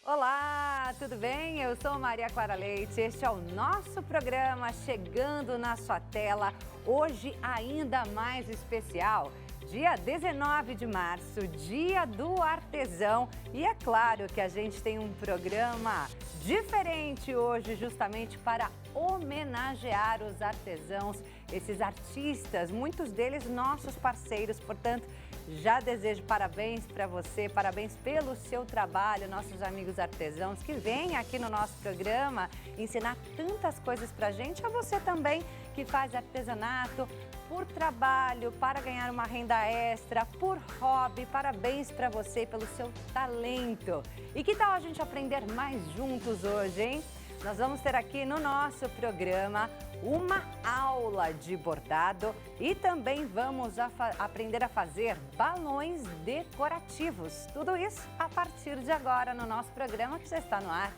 Olá, tudo bem? Eu sou Maria Clara Leite, este é o nosso programa chegando na sua tela, hoje ainda mais especial, dia 19 de março, dia do artesão, e é claro que a gente tem um programa diferente hoje justamente para homenagear os artesãos, esses artistas, muitos deles nossos parceiros, portanto, já desejo parabéns para você, parabéns pelo seu trabalho, nossos amigos artesãos que vêm aqui no nosso programa ensinar tantas coisas para a gente, a você também que faz artesanato por trabalho, para ganhar uma renda extra, por hobby, parabéns para você pelo seu talento. E que tal a gente aprender mais juntos hoje, hein? Nós vamos ter aqui no nosso programa uma aula de bordado e também vamos aprender a fazer balões decorativos. Tudo isso a partir de agora no nosso programa que já está no ar.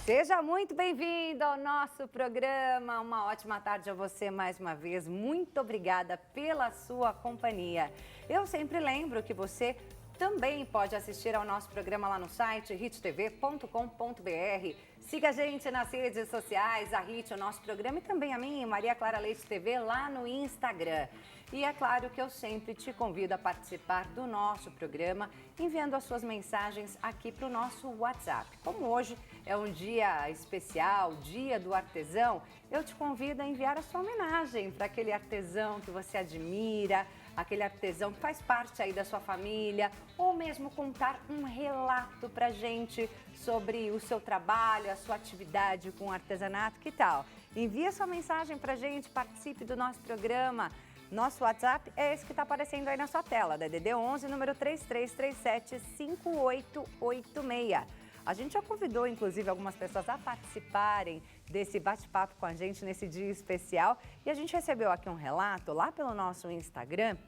Seja muito bem-vindo ao nosso programa. Uma ótima tarde a você mais uma vez. Muito obrigada pela sua companhia. Eu sempre lembro que você também pode assistir ao nosso programa lá no site hittv.com.br. Siga a gente nas redes sociais, a Hit, o nosso programa, e também a minha, Maria Clara Leite TV, lá no Instagram. E é claro que eu sempre te convido a participar do nosso programa, enviando as suas mensagens aqui para o nosso WhatsApp. Como hoje é um dia especial, dia do artesão, eu te convido a enviar a sua homenagem para aquele artesão que você admira, aquele artesão que faz parte aí da sua família, ou mesmo contar um relato pra gente sobre o seu trabalho, a sua atividade com artesanato, que tal? Envie a sua mensagem pra gente, participe do nosso programa. Nosso WhatsApp é esse que está aparecendo aí na sua tela, DDD 11, número 3337-5886. A gente já convidou, inclusive, algumas pessoas a participarem desse bate-papo com a gente nesse dia especial. E a gente recebeu aqui um relato lá pelo nosso Instagram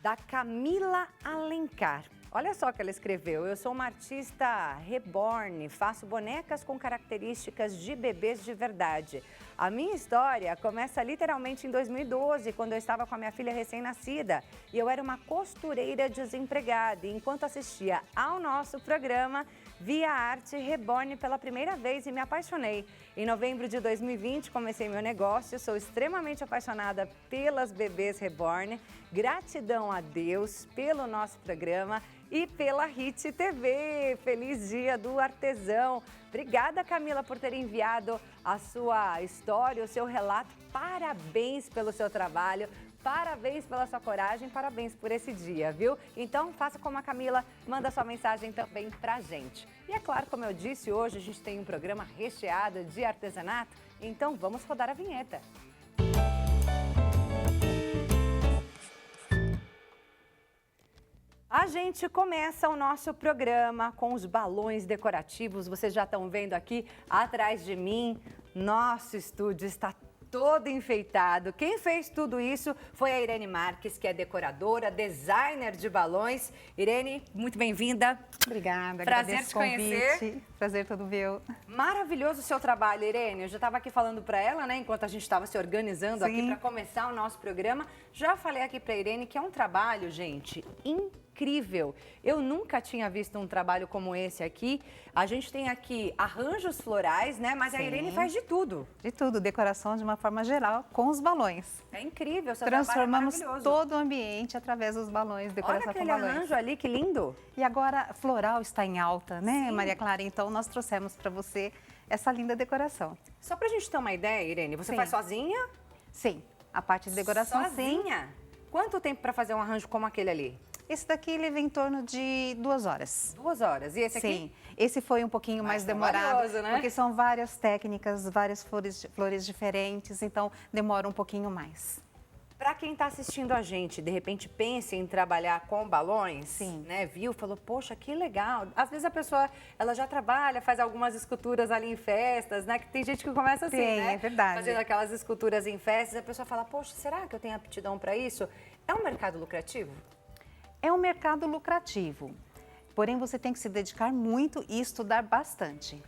da Camila Alencar. Olha só o que ela escreveu: eu sou uma artista reborn, faço bonecas com características de bebês de verdade. A minha história começa literalmente em 2012, quando eu estava com a minha filha recém-nascida e eu era uma costureira desempregada. E enquanto assistia ao nosso programa, vi a arte reborn pela primeira vez e me apaixonei. Em novembro de 2020, comecei meu negócio, sou extremamente apaixonada pelas bebês reborn. Gratidão a Deus pelo nosso programa e pela Hit TV. Feliz Dia do Artesão. Obrigada, Camila, por ter enviado a sua história, o seu relato. Parabéns pelo seu trabalho, parabéns pela sua coragem, parabéns por esse dia, viu? Então, faça como a Camila, manda sua mensagem também pra gente. E é claro, como eu disse, hoje a gente tem um programa recheado de artesanato, então vamos rodar a vinheta. A gente começa o nosso programa com os balões decorativos. Vocês já estão vendo aqui atrás de mim. Nosso estúdio está todo enfeitado. Quem fez tudo isso foi a Irene Marques, que é decoradora, designer de balões. Irene, muito bem-vinda. Obrigada, prazer te conhecer. Prazer todo meu. Maravilhoso o seu trabalho, Irene. Eu já estava aqui falando para ela, né, enquanto a gente estava se organizando aqui para começar o nosso programa. Já falei aqui para a Irene que é um trabalho, gente, incrível. Eu nunca tinha visto um trabalho como esse aqui. A gente tem aqui arranjos florais, né? Mas a Irene faz de tudo. De tudo, decoração de uma forma geral, com os balões. É incrível, seu Transformamos trabalho é todo o ambiente através dos balões, decoração com balões. Olha aquele arranjo ali, que lindo. E agora, floral está em alta, né, Maria Clara? Então, nós trouxemos para você essa linda decoração. Só pra gente ter uma ideia, Irene, você faz sozinha? Sim, a parte de decoração, sozinha? Quanto tempo para fazer um arranjo como aquele ali? Esse daqui leva em torno de 2 horas. 2 horas. E esse aqui? Sim, esse foi um pouquinho mais demorado, né? Porque são várias técnicas, várias flores diferentes, então demora um pouquinho mais. Para quem está assistindo a gente, de repente pensa em trabalhar com balões, Sim. né? Viu, falou, poxa, que legal. Às vezes a pessoa, ela já trabalha, faz algumas esculturas ali em festas, né? Que tem gente que começa assim, né? É verdade. Fazendo aquelas esculturas em festas, a pessoa fala, poxa, será que eu tenho aptidão para isso? É um mercado lucrativo? É um mercado lucrativo, porém você tem que se dedicar muito e estudar bastante.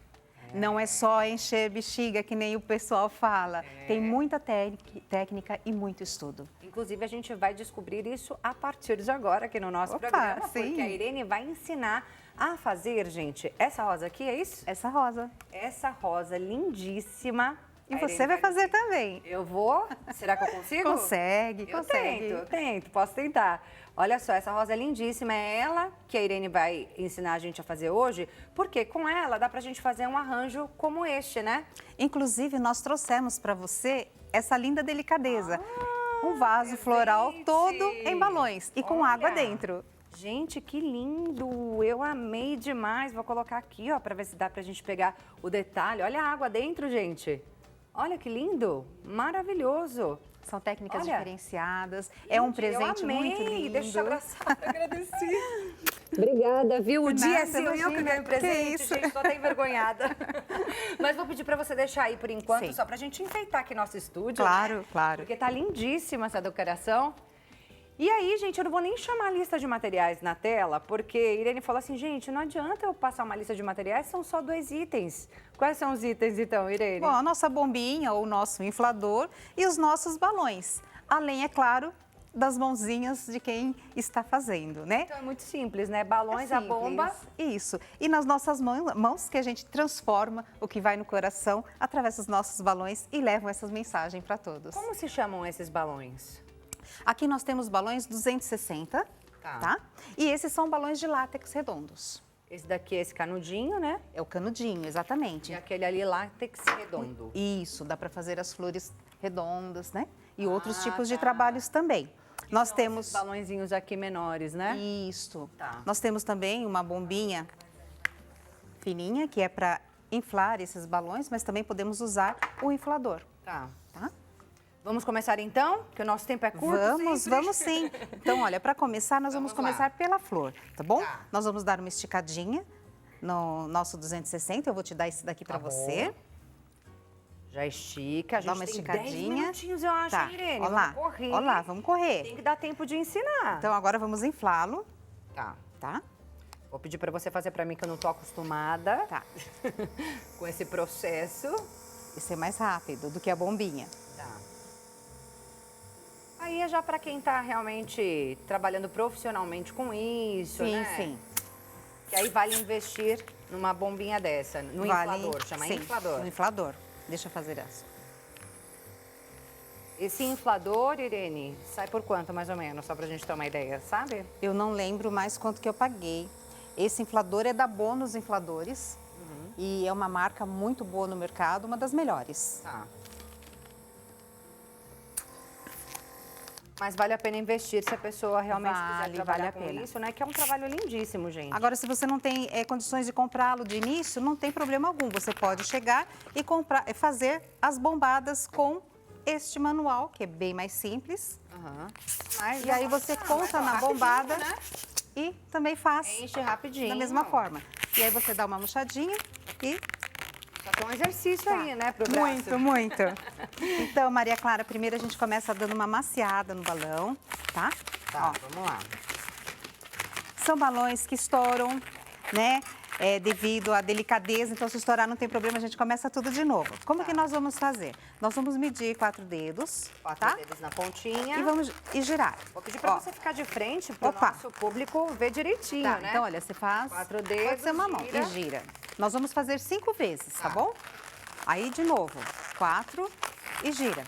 Não é só encher bexiga, que nem o pessoal fala. Tem muita técnica e muito estudo. Inclusive, a gente vai descobrir isso a partir de agora aqui no nosso Opa, programa, sim. porque a Irene vai ensinar a fazer, gente, essa rosa aqui, é isso? Essa rosa. Essa rosa lindíssima. E A você Irene vai fazer também. Eu vou? Será que eu consigo? Consegue, Eu consegue. tento, eu tento, posso tentar. Olha só, essa rosa é lindíssima, é ela que a Irene vai ensinar a gente a fazer hoje, porque com ela dá pra gente fazer um arranjo como este, né? Inclusive, nós trouxemos para você essa linda delicadeza. Um vaso floral presente. todo em balões e com água Olha. dentro. Gente, que lindo! Eu amei demais. Vou colocar aqui, ó, pra ver se dá pra gente pegar o detalhe. Olha a água dentro, gente. Olha que lindo! Maravilhoso! São técnicas Olha. diferenciadas. É um Gente, presente eu amei. muito lindo. Deixa eu te abraçar, agradeci. Obrigada, viu? O dia é Nada, seu e eu que imagina. ganho presente, Que isso? gente, tô até envergonhada. Mas vou pedir pra você deixar aí por enquanto, Sim. só pra gente enfeitar aqui nosso estúdio, Claro, né? claro. Porque tá lindíssima essa decoração. E aí, gente, eu não vou nem chamar a lista de materiais na tela, porque Irene falou assim, gente, não adianta eu passar uma lista de materiais, são só 2 itens. Quais são os itens, então, Irene? Bom, a nossa bombinha ou o nosso inflador e os nossos balões. Além, é claro, das mãozinhas de quem está fazendo, né? Então é muito simples, né? Balões, É a bomba. simples. Isso. E nas nossas mãos que a gente transforma o que vai no coração através dos nossos balões e levam essas mensagens para todos. Como se chamam esses balões? Aqui nós temos balões 260, tá? E esses são balões de látex redondos. Esse daqui é esse canudinho, né? É o canudinho, exatamente. E aquele ali, látex redondo. Isso, dá para fazer as flores redondas, né? E outros Ah, tipos de tá. trabalhos também. Nós São temos esses balõezinhos aqui menores, né? isso. Tá. Nós temos também uma bombinha fininha que é para inflar esses balões, mas também podemos usar o inflador, Tá. tá? Vamos começar então? Que o nosso tempo é curto. Vamos, sempre. vamos sim. Então, olha, para começar, nós vamos Vamos lá. começar pela flor, tá bom? Tá. Nós vamos dar uma esticadinha no nosso 260. Eu vou te dar esse daqui para Tá bom. você. Já estica. A gente Dá uma tem esticadinha. 10 minutinhos, eu acho, Tá, Irene. ó lá, Vamos correr. ó lá, vamos correr. Tem que dar tempo de ensinar. Então, agora vamos inflá-lo, Tá. tá? Vou pedir pra você fazer pra mim, que eu não tô acostumada Tá. com esse processo. Isso é mais rápido do que a bombinha. Tá. Aí é já pra quem tá realmente trabalhando profissionalmente com isso, Sim, né? sim. Que aí vale investir numa bombinha dessa, no inflador, chama sim, inflador. no inflador. Deixa eu fazer essa. Esse inflador, Irene, sai por quanto mais ou menos, só pra gente ter uma ideia, sabe? Eu não lembro mais quanto que eu paguei. Esse inflador é da Bônus Infladores e é uma marca muito boa no mercado, uma das melhores. Tá. Mas vale a pena investir se a pessoa realmente quiser Vale, trabalhar vale a com pena. isso, né? Que é um trabalho lindíssimo, gente. Agora, se você não tem condições de comprá-lo de início, não tem problema algum. Você pode chegar e comprar, fazer as bombadas com este manual, que é bem mais simples. Aham. Mas E aí você conta na bombada né? e também faz Enche rapidinho. da mesma forma. E aí você dá uma murchadinha e... Só que é um exercício aí, né, pro braço. Muito, muito. Então, Maria Clara, primeiro a gente começa dando uma maciada no balão, tá? Tá, Ó, vamos lá. são balões que estouram, né? Devido à delicadeza, então se estourar não tem problema, a gente começa tudo de novo. Como que nós vamos fazer? Nós vamos medir 4 dedos, 4 tá? dedos na pontinha. E vamos girar. Vou pedir pra Ó, você ficar de frente pro Opa. nosso público ver direitinho, Tá, né? então olha, você faz... 4 Pode dedos, ser uma mão gira. e gira. Nós vamos fazer 5 vezes, tá Tá. bom? Aí, de novo, 4 e gira.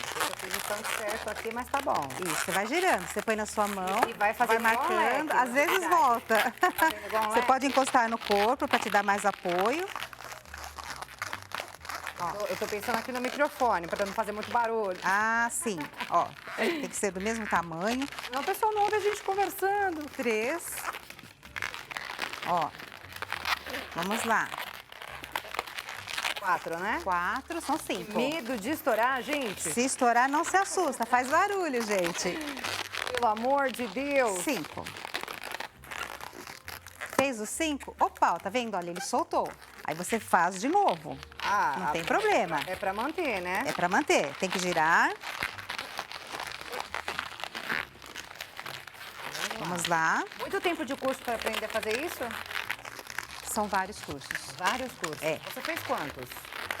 Não sei se eu fiz o tanto certo aqui, mas tá bom. Isso, você vai girando, você põe na sua mão, E vai fazendo igual marcando, leque, às na vezes verdade. volta. Fazendo igual um Você leque. pode encostar no corpo para te dar mais apoio. Eu tô pensando aqui no microfone, pra não fazer muito barulho. Ah, sim, ó, tem que ser do mesmo tamanho. Não, o pessoal não ouve a gente conversando. 3, ó, vamos lá, 4, né? 4, são 5. Medo de estourar, gente? Se estourar, não se assusta, faz barulho, gente. Pelo amor de Deus. 5. Fez o 5? Opa, ó, tá vendo? Olha, ele soltou. Aí você faz de novo. Ah, Não tem problema. É pra manter, né? É pra manter. Tem que girar. Vamos lá. Muito tempo de curso pra aprender a fazer isso? São vários cursos. Vários cursos. É. Você fez quantos?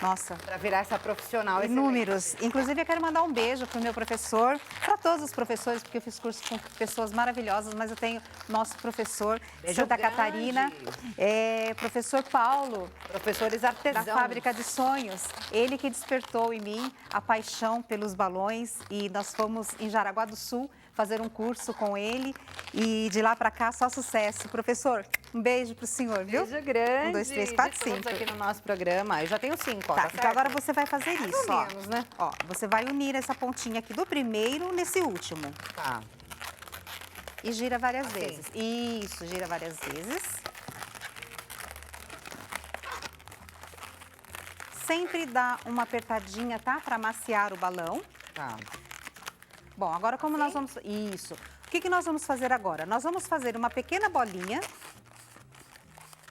Nossa, Para virar essa profissional excelente. inúmeros. Inclusive, eu quero mandar um beijo para o meu professor, para todos os professores, porque eu fiz curso com pessoas maravilhosas, mas eu tenho nosso professor, Beijo Santa grande. Catarina, professor Paulo, Professores da artesãos. Fábrica de Sonhos. Ele que despertou em mim a paixão pelos balões e nós fomos em Jaraguá do Sul fazer um curso com ele e de lá para cá só sucesso. Professor, um beijo para o senhor, viu? Beijo grande. 1, 2, 3, 4, de todos 5. aqui no nosso programa. Eu já tenho 5, ó, Tá, tá então certo? agora você vai fazer Mais isso, ou ó. menos, né? Ó, você vai unir essa pontinha aqui do primeiro nesse último. Tá. E gira várias Assim. vezes. Isso, gira várias vezes. Sempre dá uma apertadinha, tá? Para maciar o balão. Tá. Bom, agora como nós vamos... Isso. O que nós vamos fazer agora? Nós vamos fazer uma pequena bolinha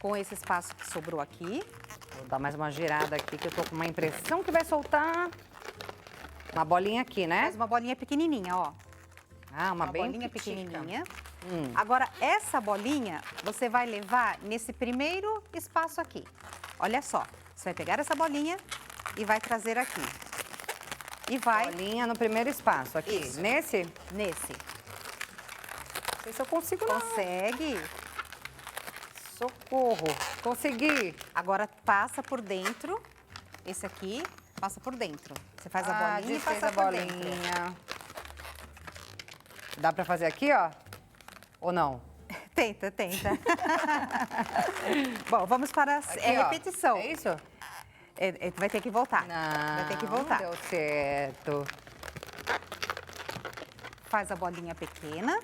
com esse espaço que sobrou aqui. Vou dar mais uma girada aqui, que eu tô com uma impressão que vai soltar uma bolinha aqui, né? Faz uma bolinha pequenininha, ó. Ah, uma bem bolinha pitica. pequenininha. Hum. Agora, essa bolinha você vai levar nesse primeiro espaço aqui. Olha só, você vai pegar essa bolinha e vai trazer aqui. E vai Bolinha no primeiro espaço aqui. Isso. Nesse? nesse. Não sei se eu consigo, não. Consegue? Socorro. Consegui. Agora passa por dentro. Esse aqui, passa por dentro. Você faz a bolinha e desfez passa a por dentro. bolinha. Dá pra fazer aqui, ó? Ou não? Tenta, tenta. Bom, vamos para a Aqui, ó. repetição. É isso? Vai ter que voltar. Não, Vai ter que voltar. não deu certo. Faz a bolinha pequena.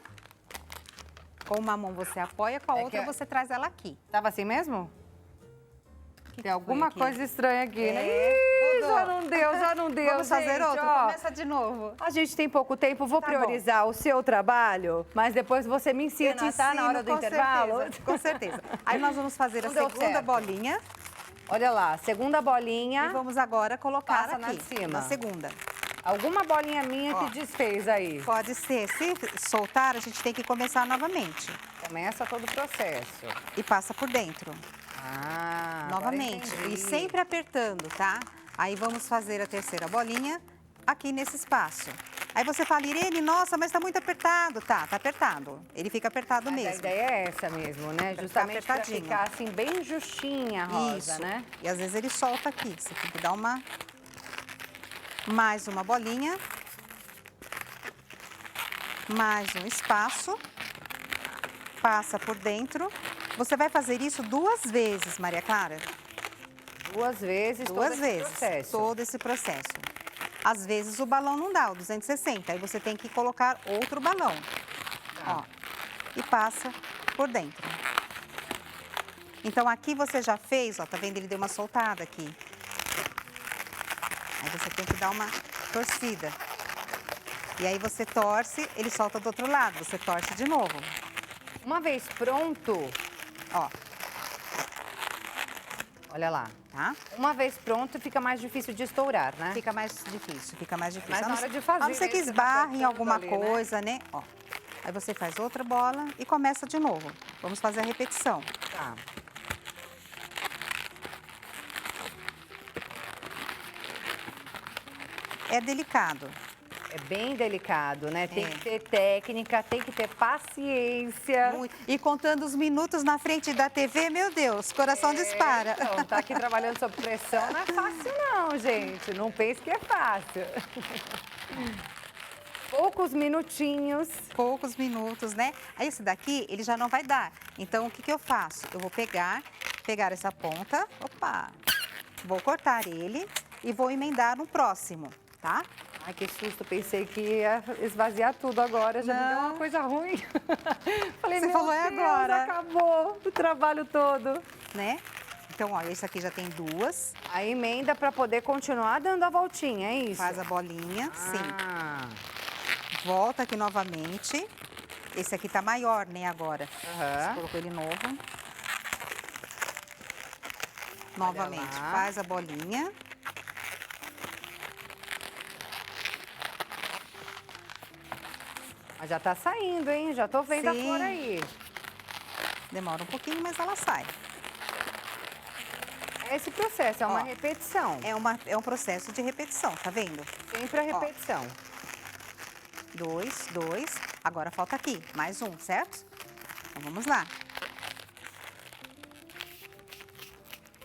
Com uma mão você apoia, com a É outra que- você traz ela aqui. Tava assim mesmo? Que Tem alguma foi aqui? coisa estranha aqui, né? É, Ih, mudou. já não deu, já não deu, Vamos fazer gente, outro? ó. Começa de novo. A gente tem pouco tempo, vou Tá priorizar o seu trabalho, mas depois você me ensina, Eu te tá? Na hora ensino, do com intervalo. certeza, com certeza. Aí nós vamos fazer Não a deu segunda certo. bolinha Olha lá, segunda bolinha. e vamos agora colocar Passa na aqui, de cima. na segunda. Alguma bolinha minha Ó. que desfez aí. Pode ser, se soltar, a gente tem que começar novamente. Começa todo o processo. E passa por dentro, Ah, agora novamente. entendi. E sempre apertando, tá? Aí vamos fazer a terceira bolinha aqui nesse espaço. Aí você fala, Irene, nossa, mas tá muito apertado. Tá apertado. Ele fica apertado Mas mesmo. a ideia é essa mesmo, né? Pra Justamente ficar para apertadinho. ficar assim bem justinha a rosa, Isso. né? E às vezes ele solta aqui. Você tem que dar uma... Mais uma bolinha. Mais um espaço. Passa por dentro. Você vai fazer isso 2 vezes, Maria Clara. 2 vezes, todo 2 esse vezes. processo. Todo esse processo. Às vezes o balão não dá, o 260. Aí você tem que colocar outro balão. Tá. Ó. E passa por dentro. Então aqui você já fez, ó, tá vendo? Ele deu uma soltada aqui. Aí você tem que dar uma torcida. E aí você torce, ele solta do outro lado, você torce de novo. Uma vez pronto, Ó, olha lá. tá? Uma vez pronto, fica mais difícil de estourar, né? Fica mais difícil, fica mais difícil. Mas A na não hora ser- de fazer, A não ser que né, você vai esbarre em apertando alguma ali, né? coisa, né? Ó. Aí você faz outra bola e começa de novo. Vamos fazer a repetição. Tá. É delicado. É bem delicado, né? Tem É. que ter técnica, tem que ter paciência. Muito. E contando os minutos na frente da TV, meu Deus, coração dispara. Então, tá aqui trabalhando sob pressão não é fácil não, gente. Não pense que é fácil. Poucos minutinhos. Poucos minutos, né? Aí esse daqui, ele já não vai dar. Então, o que que eu faço? Eu vou pegar essa ponta, opa, vou cortar ele e vou emendar no próximo, tá? Ai, que susto. Pensei que ia esvaziar tudo agora. Já me deu Não. uma coisa ruim. Falei, Você meu falou, é Deus, agora. acabou o trabalho todo. Né? Então, ó, esse aqui já tem 2. A emenda para poder continuar dando a voltinha, é isso? Faz a bolinha, sim. Ah, Volta aqui novamente. Esse aqui tá maior, né, agora. aham. Você colocou ele novo. Novamente, lá. faz a bolinha. Mas já tá saindo, hein? Já tô vendo a Sim. cor aí. Demora um pouquinho, mas ela sai. Esse processo é uma repetição. É um processo de repetição, tá vendo? Sempre a repetição. 2, 2. Agora falta aqui, mais um, certo? Então vamos lá.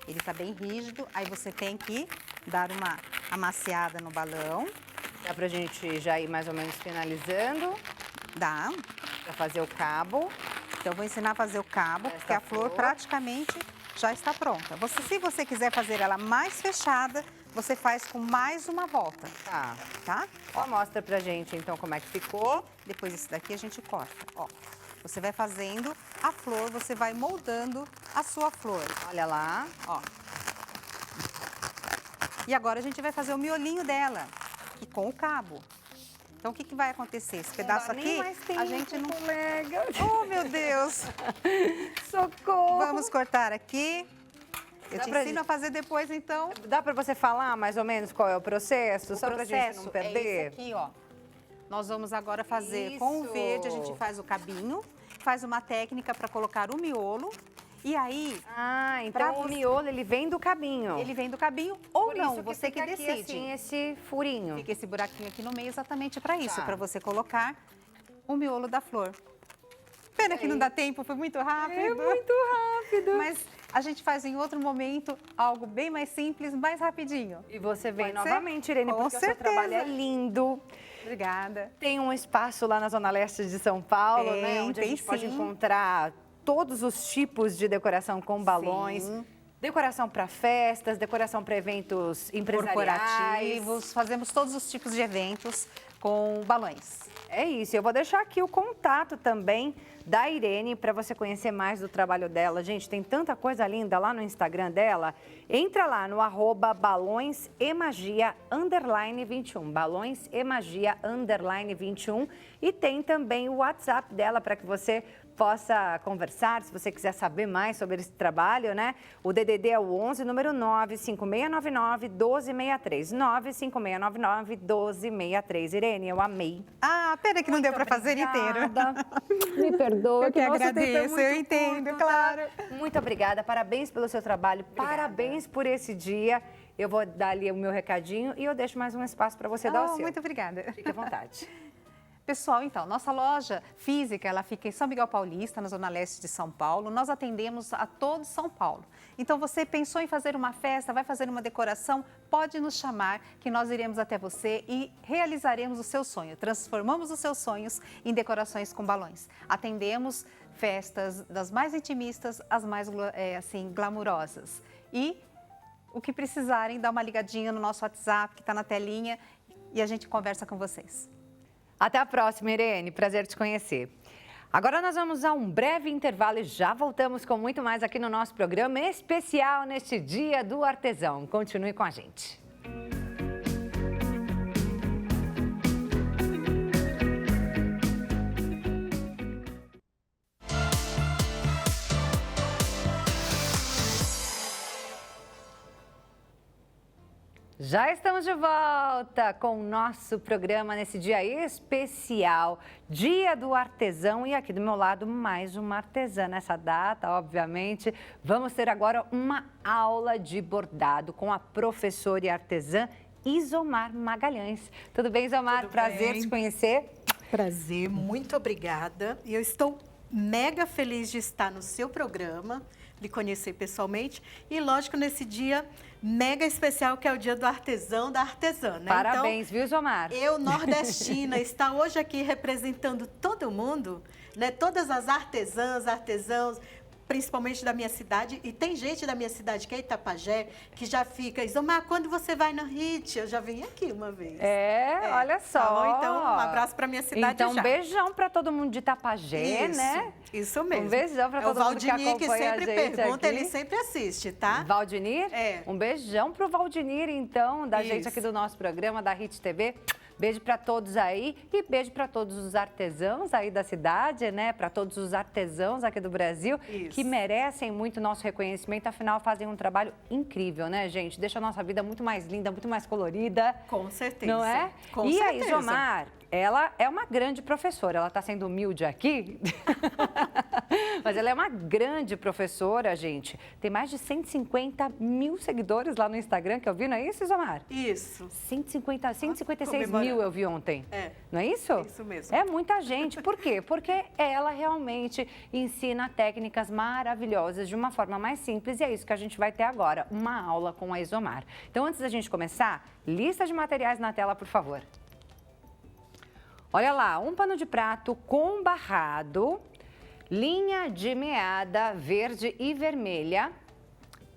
Ele tá bem rígido, aí você tem que dar uma amaciada no balão. Dá pra gente já ir mais ou menos finalizando, Dá. pra fazer o cabo. Então, eu vou ensinar a fazer o cabo, porque a flor praticamente já está pronta. Se você quiser fazer ela mais fechada, você faz com mais uma volta, tá? Ó, mostra pra gente, então, como é que ficou. Depois esse daqui a gente corta, ó. Você vai fazendo a flor, você vai moldando a sua flor. Olha lá. Ó. E agora a gente vai fazer o miolinho dela, e com o cabo. Então, o que vai acontecer? Esse pedaço aqui, a gente não... Colega. Oh, meu Deus! Socorro! Vamos cortar aqui. Eu Dá te pra ensino a fazer depois, então. Dá pra você falar mais ou menos qual é o processo? Só pra gente não É perder? esse aqui, ó. Nós vamos agora fazer com o Isso. verde, a gente faz o cabinho, faz uma técnica para colocar o miolo. E aí, Ah, então o miolo, ele vem do cabinho. ele vem do cabinho ou Por não, isso você que fica aqui, decide. assim, esse furinho. Fica esse buraquinho aqui no meio exatamente para isso, Tá. para você colocar o miolo da flor. Pena que não dá tempo, foi muito rápido. É muito rápido. Mas a gente faz em outro momento algo bem mais simples, mais rapidinho. E você vem Pode ser? novamente, Irene, Com porque o seu certeza. trabalho é lindo. Obrigada. Tem um espaço lá na Zona Leste de São Paulo, né? Onde a tem gente pode sim. encontrar todos os tipos de decoração com balões. Sim. Decoração para festas, decoração para eventos empresariais. Corporativos, fazemos todos os tipos de eventos com balões. É isso, eu vou deixar aqui o contato também da Irene para você conhecer mais do trabalho dela. Gente, tem tanta coisa linda lá no Instagram dela. Entra lá no @balõesemagia_21, balõesemagia_21 e tem também o WhatsApp dela para que você possa conversar, se você quiser saber mais sobre esse trabalho, né? O DDD é o 11, número 95699-1263. 95699-1263. Irene, eu amei. Ah, pena que não deu para fazer inteiro. Me perdoa. Eu que nosso tempo é agradeço, muito eu entendo, curto, claro. tá? Muito obrigada, parabéns pelo seu trabalho, parabéns por esse dia. Eu vou dar ali o meu recadinho e eu deixo mais um espaço para você dar o seu. Muito obrigada. Fique à vontade. Pessoal, então, nossa loja física, ela fica em São Miguel Paulista, na Zona Leste de São Paulo. Nós atendemos a todo São Paulo. Então, você pensou em fazer uma festa, vai fazer uma decoração, pode nos chamar que nós iremos até você e realizaremos o seu sonho. Transformamos os seus sonhos em decorações com balões. Atendemos festas das mais intimistas às mais, assim, glamurosas. E o que precisarem, dá uma ligadinha no nosso WhatsApp, que está na telinha, e a gente conversa com vocês. Até a próxima, Irene. Prazer te conhecer. Agora nós vamos a um breve intervalo e já voltamos com muito mais aqui no nosso programa especial neste Dia do Artesão. Continue com a gente. Já estamos de volta com o nosso programa nesse dia especial, Dia do Artesão. E aqui do meu lado, mais uma artesã nessa data, obviamente. Vamos ter agora uma aula de bordado com a professora e artesã Isomar Magalhães. Tudo bem, Isomar? Tudo Prazer bem. te conhecer. Prazer, muito obrigada. E eu estou mega feliz de estar no seu programa, lhe conhecer pessoalmente. E, lógico, nesse dia mega especial, que é o Dia do Artesão, da artesã, né? Parabéns, viu, Isomar? Eu, nordestina, estar hoje aqui representando todo mundo, né? Todas as artesãs, artesãos, principalmente da minha cidade, e tem gente da minha cidade, que é Itapajé, que já fica, Isomar, quando você vai no HIT? Eu já vim aqui uma vez. Olha só. Tá bom? Então, um abraço para minha cidade então, já. um beijão para todo mundo de Itapajé, Isso, né? Isso mesmo. Um beijão para É o todo mundo que Valdinir que acompanha sempre a gente pergunta, aqui. ele sempre assiste, tá? Valdinir? É. Um beijão pro Valdinir, então, da gente Isso. aqui do nosso programa, da HIT TV. Beijo para todos aí e beijo para todos os artesãos aí da cidade, né? Para todos os artesãos aqui do Brasil, Isso. que merecem muito nosso reconhecimento, afinal fazem um trabalho incrível, né, gente? Deixa a nossa vida muito mais linda, muito mais colorida. Com certeza. Não é? Com e certeza. aí, Isomar, ela é uma grande professora, ela está sendo humilde aqui, mas ela é uma grande professora, gente. Tem mais de 150 mil seguidores lá no Instagram, que eu vi, não é isso, Isamar? Isso. 156 mil eu vi ontem. É. Não é isso? Isso mesmo. É muita gente. Por quê? Porque ela realmente ensina técnicas maravilhosas de uma forma mais simples e é isso que a gente vai ter agora, uma aula com a Isomar. Então, antes da gente começar, lista de materiais na tela, por favor. Olha lá, um pano de prato com barrado, linha de meada verde e vermelha,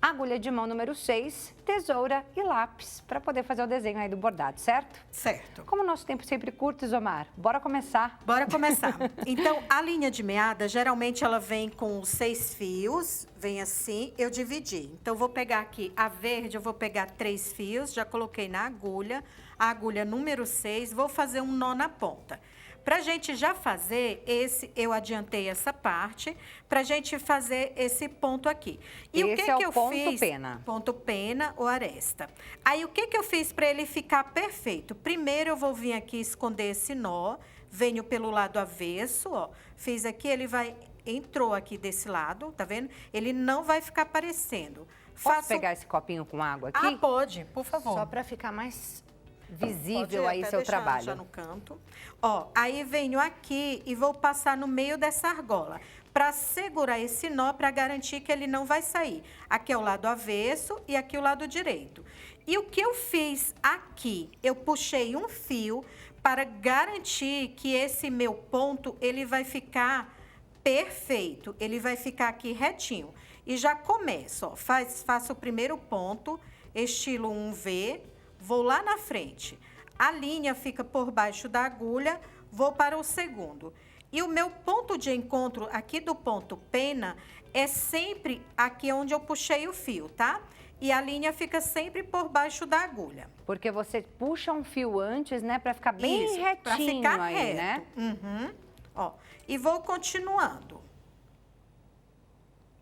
agulha de mão número 6, tesoura e lápis para poder fazer o desenho aí do bordado, certo? Certo. Como o nosso tempo sempre curto, Isomar, bora começar. Bora começar. Então, a linha de meada, geralmente ela vem com 6 fios, vem assim, eu dividi. Então, vou pegar aqui a verde, eu vou pegar 3 fios, já coloquei na agulha, a agulha número 6, vou fazer um nó na ponta. Pra gente já fazer esse, eu adiantei essa parte, pra gente fazer esse ponto aqui. E esse o que é que o eu ponto fiz? pena. Ponto pena ou aresta. Aí, o que que eu fiz para ele ficar perfeito? Primeiro, eu vou vir aqui esconder esse nó, venho pelo lado avesso, ó. Fiz aqui, ele vai, entrou aqui desse lado, tá vendo? Ele não vai ficar aparecendo. Posso pegar esse copinho com água aqui? Ah, pode, por favor. Só para ficar mais visível Pode aí até seu deixar trabalho. já no canto. Ó, aí venho aqui e vou passar no meio dessa argola para segurar esse nó, para garantir que ele não vai sair. Aqui é o lado avesso e aqui o lado direito. E o que eu fiz aqui? Eu puxei um fio para garantir que esse meu ponto, ele vai ficar perfeito. Ele vai ficar aqui retinho. E já começo, ó, faço o primeiro ponto, estilo 1V, vou lá na frente. A linha fica por baixo da agulha, vou para o segundo. E o meu ponto de encontro aqui do ponto pena é sempre aqui onde eu puxei o fio, tá? E a linha fica sempre por baixo da agulha. Porque você puxa um fio antes, né, para ficar bem Isso, retinho pra ficar aí, reto. né? Uhum. Ó, e vou continuando.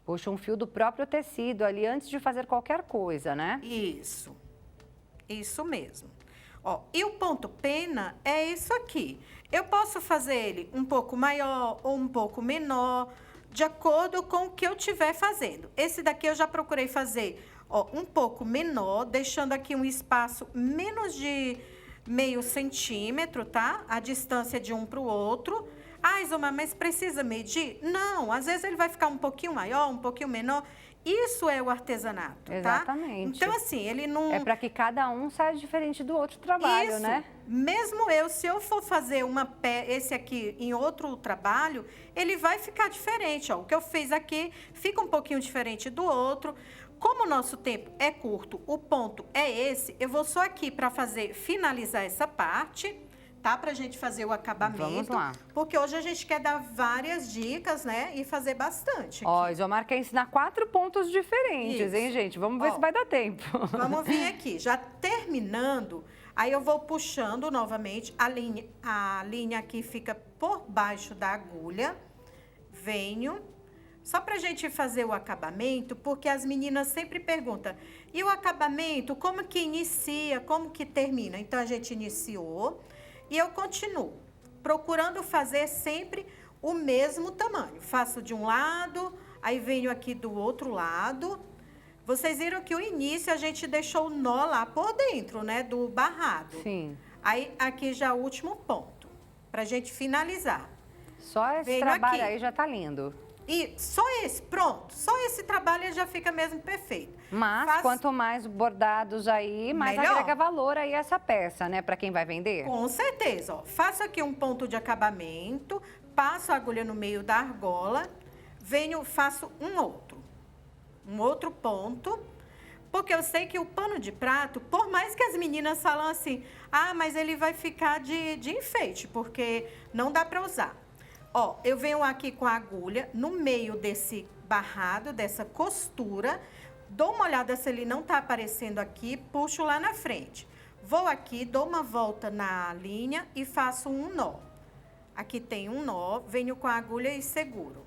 Puxa um fio do próprio tecido ali antes de fazer qualquer coisa, né? Isso. Isso mesmo. Ó, e o ponto pena é isso aqui. Eu posso fazer ele um pouco maior ou um pouco menor, de acordo com o que eu estiver fazendo. Esse daqui eu já procurei fazer, ó, um pouco menor, deixando aqui um espaço menos de meio centímetro, tá? A distância de um para o outro. Ah, Isomar, mas precisa medir? Não, às vezes ele vai ficar um pouquinho maior, um pouquinho menor. Isso é o artesanato, tá? Exatamente. Então, assim, ele não... É para que cada um saia diferente do outro trabalho, Isso. né? Mesmo eu, se eu for fazer esse aqui em outro trabalho, ele vai ficar diferente, ó. O que eu fiz aqui fica um pouquinho diferente do outro. Como o nosso tempo é curto, o ponto é esse, eu vou só aqui para finalizar essa parte, tá? Pra gente fazer o acabamento. Vamos lá. Porque hoje a gente quer dar várias dicas, né? E fazer bastante. Ó, Isomar quer ensinar 4 pontos diferentes, Isso. hein, gente? Vamos ver Ó, se vai dar tempo. Vamos vir aqui, já terminando, aí eu vou puxando novamente, a linha aqui fica por baixo da agulha, venho, só pra gente fazer o acabamento, porque as meninas sempre perguntam, e o acabamento, como que inicia, como que termina? Então, a gente iniciou e eu continuo, procurando fazer sempre o mesmo tamanho. Faço de um lado, aí venho aqui do outro lado. Vocês viram que o início a gente deixou o nó lá por dentro, né, do barrado. Sim. Aí, aqui já o último ponto, pra gente finalizar. Só esse Venho trabalho aqui. aí já tá lindo. E só esse, pronto, só esse trabalho já fica mesmo perfeito. Mas quanto mais bordados aí, mais Melhor. agrega valor aí essa peça, né? Para quem vai vender. Com certeza, ó. Faço aqui um ponto de acabamento, passo a agulha no meio da argola, venho, faço um outro ponto, porque eu sei que o pano de prato, por mais que as meninas falam assim, ah, mas ele vai ficar de enfeite, porque não dá para usar. Ó, eu venho aqui com a agulha no meio desse barrado, dessa costura, dou uma olhada se ele não tá aparecendo aqui, puxo lá na frente. Vou aqui, dou uma volta na linha e faço um nó. Aqui tem um nó, venho com a agulha e seguro.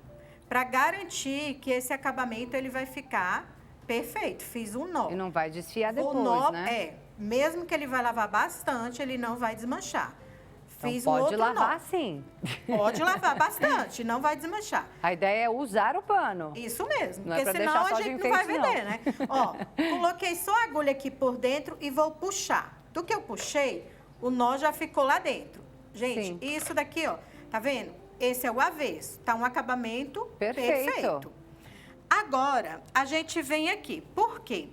Para garantir que esse acabamento ele vai ficar perfeito. Fiz um nó. E não vai desfiar depois, o nó né? mesmo que ele vai lavar bastante, ele não vai desmanchar. Fiz Então um pode outro lavar nó. sim. Pode lavar bastante, não vai desmanchar. A ideia é usar o pano. Isso mesmo, Não é porque pra senão deixar a só de gente não vai enfeite, não. vender, né? Ó, coloquei só a agulha aqui por dentro e vou puxar. Do que eu puxei, o nó já ficou lá dentro. Gente, Sim. isso daqui, ó, tá vendo? Esse é o avesso, tá um acabamento Perfeito. Agora, a gente vem aqui, por quê?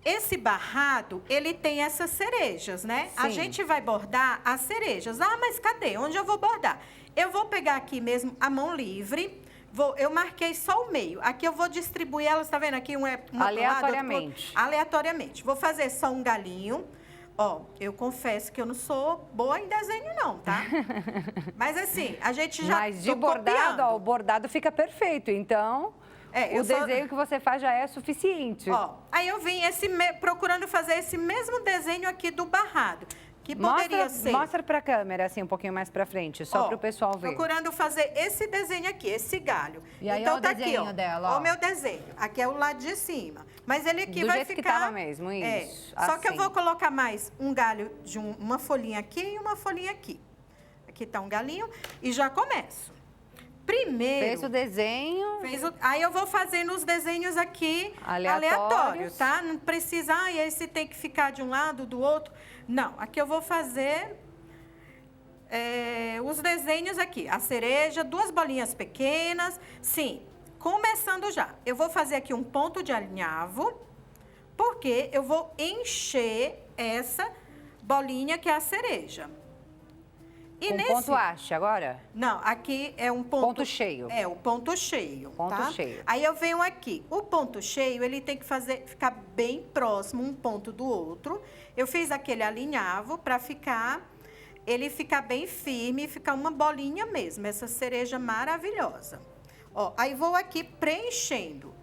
Esse barrado, ele tem essas cerejas, né? A Sim. gente vai bordar as cerejas. Ah, mas cadê? Onde eu vou bordar? Eu vou pegar aqui mesmo a mão livre. Eu marquei só o meio. Aqui eu vou distribuir elas, tá vendo? Aqui uma pro lado, outra pro outro. Aleatoriamente. Aleatoriamente. Vou fazer só um galinho. Ó, eu confesso que eu não sou boa em desenho não, tá? Mas assim, a gente já Mas de tô bordado, copiando. ó, o bordado fica perfeito. Então, É, o eu só- desenho que você faz já é suficiente. Ó, aí eu vim procurando fazer esse mesmo desenho aqui do barrado, que poderia ser. Mostra pra câmera, assim, um pouquinho mais pra frente, só Ó, pro pessoal ver. Procurando fazer esse desenho aqui, esse galho. E aí então é o tá aqui, desenho ó. dela, ó. Ó o meu desenho. Aqui é o lado de cima. Mas ele aqui Do vai jeito que ficar... tava mesmo, isso, Só que eu assim. vou colocar mais um galho de uma folhinha aqui e uma folhinha aqui. Aqui tá um galinho e já começo. Primeiro... Fez o desenho. Aí eu vou fazendo os desenhos aqui aleatório, tá? Não precisa, esse tem que ficar de um lado, do outro. Não, aqui eu vou fazer os desenhos aqui. A cereja, duas bolinhas pequenas. Sim, começando já. Eu vou fazer aqui um ponto de alinhavo, porque eu vou encher essa bolinha que é a cereja. E Um ponto haste agora? Não, aqui é um ponto... Ponto cheio. É, o ponto cheio, Ponto tá? cheio. Aí eu venho aqui. O ponto cheio, ele tem que ficar bem próximo um ponto do outro. Eu fiz aquele alinhavo para ele ficar bem firme e ficar uma bolinha mesmo, essa cereja maravilhosa. Ó, aí vou aqui preenchendo.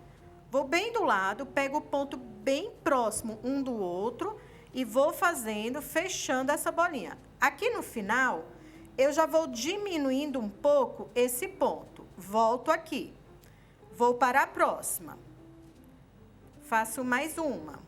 Vou bem do lado, pego o ponto bem próximo um do outro e vou fazendo, fechando essa bolinha. Aqui no final, eu já vou diminuindo um pouco esse ponto. Volto aqui. Vou para a próxima. Faço mais uma.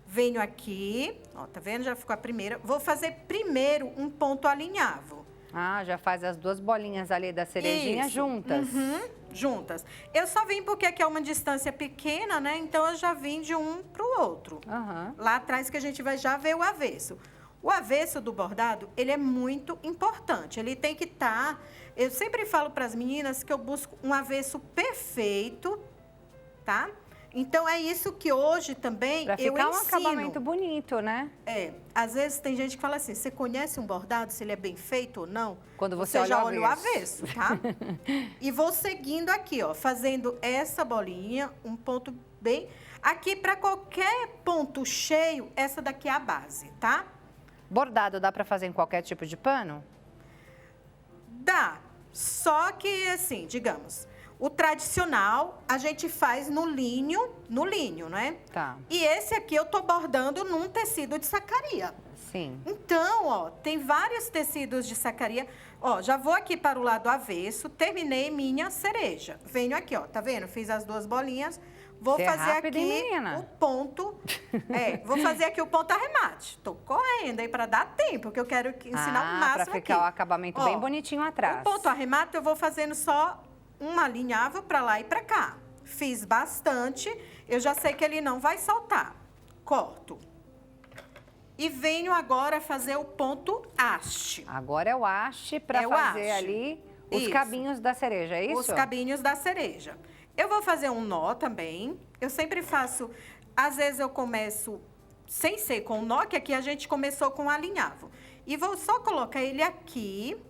Venho aqui, ó, tá vendo? Já ficou a primeira. Vou fazer primeiro um ponto alinhavo. Ah, já faz as duas bolinhas ali da cerejinha Isso. juntas. Uhum, juntas. Eu só vim porque aqui é uma distância pequena, né? Então, eu já vim de um para o outro. Aham. Lá atrás que a gente vai já ver o avesso. O avesso do bordado, ele é muito importante. Ele tem que estar... Eu sempre falo para as meninas que eu busco um avesso perfeito, tá? Então, é isso que hoje também Pra eu ficar um ensino. acabamento bonito, né? Às vezes tem gente que fala assim, você conhece um bordado, se ele é bem feito ou não? Quando você olha já o olha o avesso. avesso, tá? E vou seguindo aqui, ó, fazendo essa bolinha, um ponto bem... Aqui, para qualquer ponto cheio, essa daqui é a base, tá? Bordado dá pra fazer em qualquer tipo de pano? Dá, só que assim, digamos, o tradicional a gente faz no linho, né? Tá. E esse aqui eu tô bordando num tecido de sacaria. Sim. Então, ó, tem vários tecidos de sacaria. Ó, já vou aqui para o lado avesso, terminei minha cereja. Venho aqui, ó, tá vendo? Fiz as duas bolinhas. Vou Você é fazer rápida, aqui hein, menina? o ponto. Vou fazer aqui o ponto arremate. Tô correndo aí para dar tempo, porque eu quero ensinar o máximo pra ficar aqui. o acabamento Ó, bem bonitinho atrás. O ponto arremate eu vou fazendo só um alinhavo para lá e para cá. Fiz bastante, eu já sei que ele não vai soltar. Corto. E venho agora fazer o ponto haste. Agora é o haste pra É o fazer haste. ali os Isso. cabinhos da cereja, é isso? Os cabinhos da cereja. Eu vou fazer um nó também. Eu sempre faço... Às vezes eu começo sem ser com o nó, que aqui a gente começou com o alinhavo. E vou só colocar ele aqui.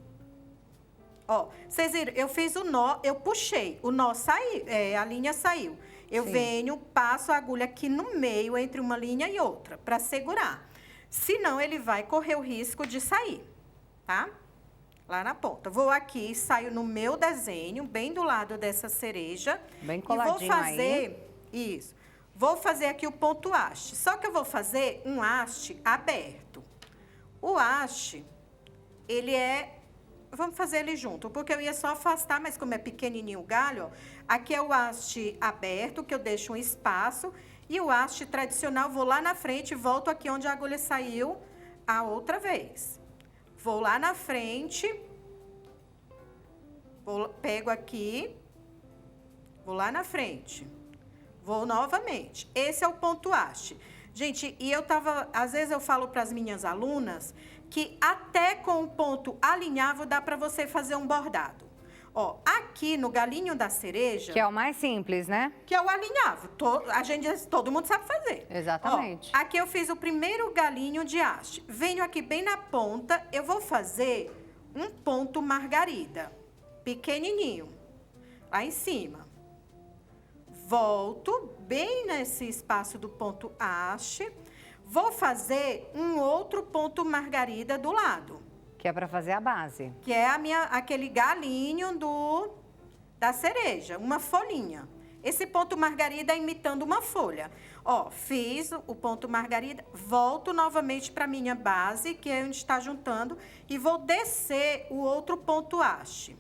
Ó, vocês viram? Eu fiz o nó, eu puxei. O nó saiu, a linha saiu. Eu Sim. venho, passo a agulha aqui no meio, entre uma linha e outra, para segurar. Senão, ele vai correr o risco de sair, tá? Lá na ponta. Vou aqui, saio no meu desenho, bem do lado dessa cereja. Bem e coladinho vou fazer, isso. Vou fazer aqui o ponto haste. Só que eu vou fazer um haste aberto. O haste, ele é... Vamos fazer ele junto, porque eu ia só afastar, mas como é pequenininho o galho, ó, aqui é o haste aberto, que eu deixo um espaço, e o haste tradicional, vou lá na frente e volto aqui onde a agulha saiu a outra vez. vou lá na frente, pego aqui, vou lá na frente, vou novamente. Esse é o ponto haste. Gente, e às vezes eu falo para as minhas alunas que até com o ponto alinhavo dá para você fazer um bordado. Ó, aqui no galinho da cereja... Que é o mais simples, né? Que é o alinhavo. Todo mundo sabe fazer. Exatamente. Ó, aqui eu fiz o primeiro galinho de haste. Venho aqui bem na ponta, eu vou fazer um ponto margarida. Pequenininho. Lá em cima. Volto bem nesse espaço do ponto haste. Vou fazer um outro ponto margarida do lado. Que é para fazer a base. Que é aquele galinho da cereja, uma folhinha. Esse ponto margarida é imitando uma folha. Ó, fiz o ponto margarida, volto novamente para minha base, que é onde está juntando, e vou descer o outro ponto haste.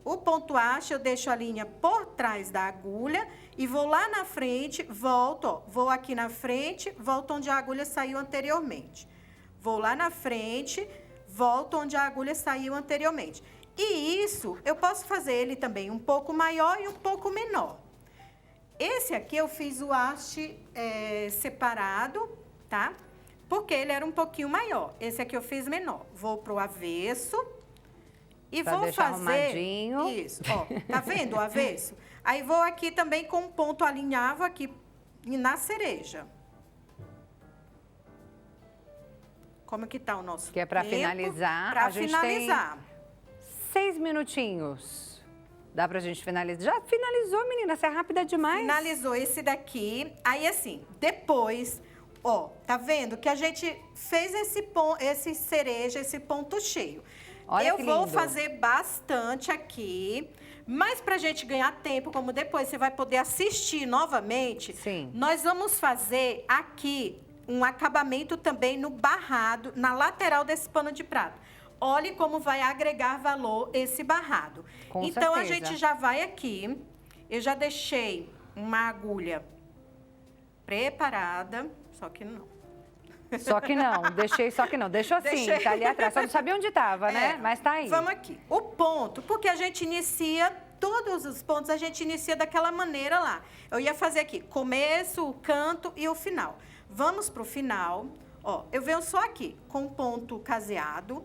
O ponto haste eu deixo a linha por trás da agulha e vou lá na frente, volto, ó, vou aqui na frente, volto onde a agulha saiu anteriormente. Vou lá na frente, volto onde a agulha saiu anteriormente. E isso, eu posso fazer ele também um pouco maior e um pouco menor. Esse aqui eu fiz o haste separado, tá? Porque ele era um pouquinho maior. Esse aqui eu fiz menor. Vou pro avesso e pra vou fazer... arrumadinho. Isso, ó. Tá vendo o avesso? Aí vou aqui também com um ponto alinhavo aqui na cereja. Como que tá o nosso Que é para tempo? finalizar. Para a gente finalizar. tem 6 minutinhos. Dá pra gente finalizar? Já finalizou, menina? Você é rápida demais. Finalizou esse daqui. Aí, assim, depois, ó, tá vendo que a gente fez esse cereja, esse ponto cheio. Olha eu que vou lindo. fazer bastante aqui, mas pra gente ganhar tempo, como depois você vai poder assistir novamente, Sim. nós vamos fazer aqui um acabamento também no barrado, na lateral desse pano de prato. Olhe como vai agregar valor esse barrado. Com então, certeza. a gente já vai aqui. Eu já deixei uma agulha preparada, só que não. Só que não, só que não. Deixou assim, Deixei. tá ali atrás. Só não sabia onde tava, né? Mas tá aí. Vamos aqui. O ponto, porque a gente inicia, todos os pontos a gente inicia daquela maneira lá. Eu ia fazer aqui, começo, o canto e o final. Vamos pro final. Ó, eu venho só aqui, com ponto caseado,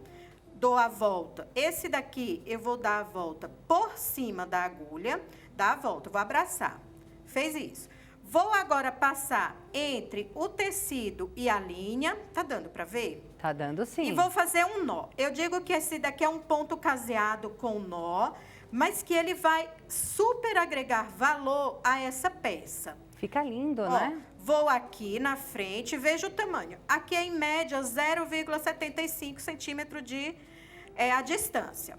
dou a volta. Esse daqui, eu vou dar a volta por cima da agulha, dá a volta, vou abraçar. Fez isso. Vou agora passar entre o tecido e a linha. Tá dando pra ver? Tá dando sim. E vou fazer um nó. Eu digo que esse daqui é um ponto caseado com nó, mas que ele vai super agregar valor a essa peça. Fica lindo, Ó, né? vou aqui na frente, veja o tamanho. Aqui é em média 0,75 centímetro a distância.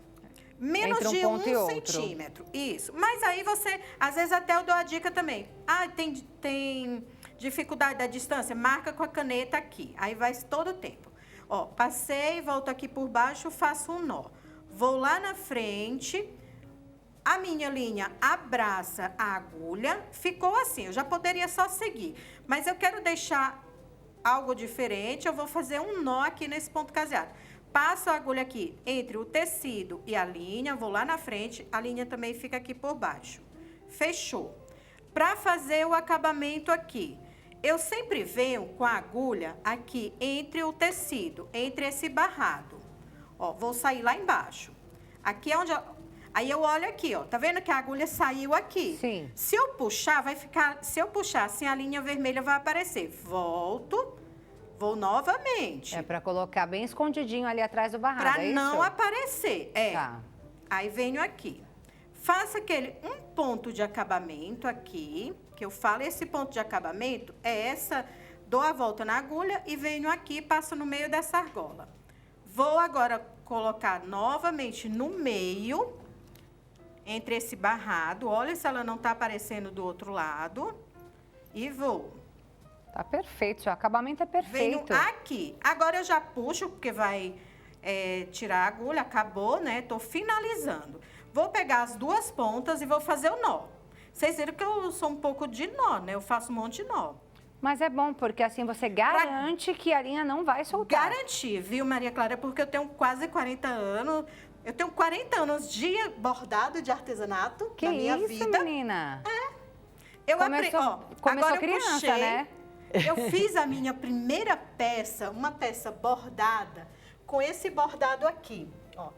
Menos Entre um de ponto e 1 outro. centímetro. Isso. Mas aí você, às vezes até eu dou a dica também. Ah, tem dificuldade da distância? Marca com a caneta aqui. Aí vai todo o tempo. Ó, passei, volto aqui por baixo, faço um nó. Vou lá na frente. A minha linha abraça a agulha, ficou assim, eu já poderia só seguir. Mas eu quero deixar algo diferente, eu vou fazer um nó aqui nesse ponto caseado. Passo a agulha aqui entre o tecido e a linha, vou lá na frente, a linha também fica aqui por baixo. Fechou. Para fazer o acabamento aqui, eu sempre venho com a agulha aqui entre o tecido, entre esse barrado. Ó, vou sair lá embaixo. Aqui é onde... Aí eu olho aqui, ó, tá vendo que a agulha saiu aqui? Sim. Se eu puxar, vai ficar... Se eu puxar assim, a linha vermelha vai aparecer. Volto, vou novamente. É pra colocar bem escondidinho ali atrás do barrado, Pra é não isso? aparecer, Tá. Aí venho aqui. Faço um ponto de acabamento aqui, que eu falo, esse ponto de acabamento é essa... Dou a volta na agulha e venho aqui, passo no meio dessa argola. Vou agora colocar novamente no meio... Entre esse barrado, olha se ela não tá aparecendo do outro lado. E vou. Tá perfeito, seu acabamento é Venho perfeito. aqui. Agora eu já puxo, porque vai tirar a agulha, acabou, né? Tô finalizando. Vou pegar as duas pontas e vou fazer o nó. Vocês viram que eu sou um pouco de nó, né? Eu faço um monte de nó. Mas é bom, porque assim você garante que a linha não vai soltar. Garantir, viu, Maria Clara? Porque eu tenho quase 40 anos. Eu tenho 40 anos de bordado de artesanato Que na minha isso, vida. menina? Eu Começou agora criança, eu puxei, né? Eu fiz a minha primeira peça, uma peça bordada, com esse bordado aqui, ó.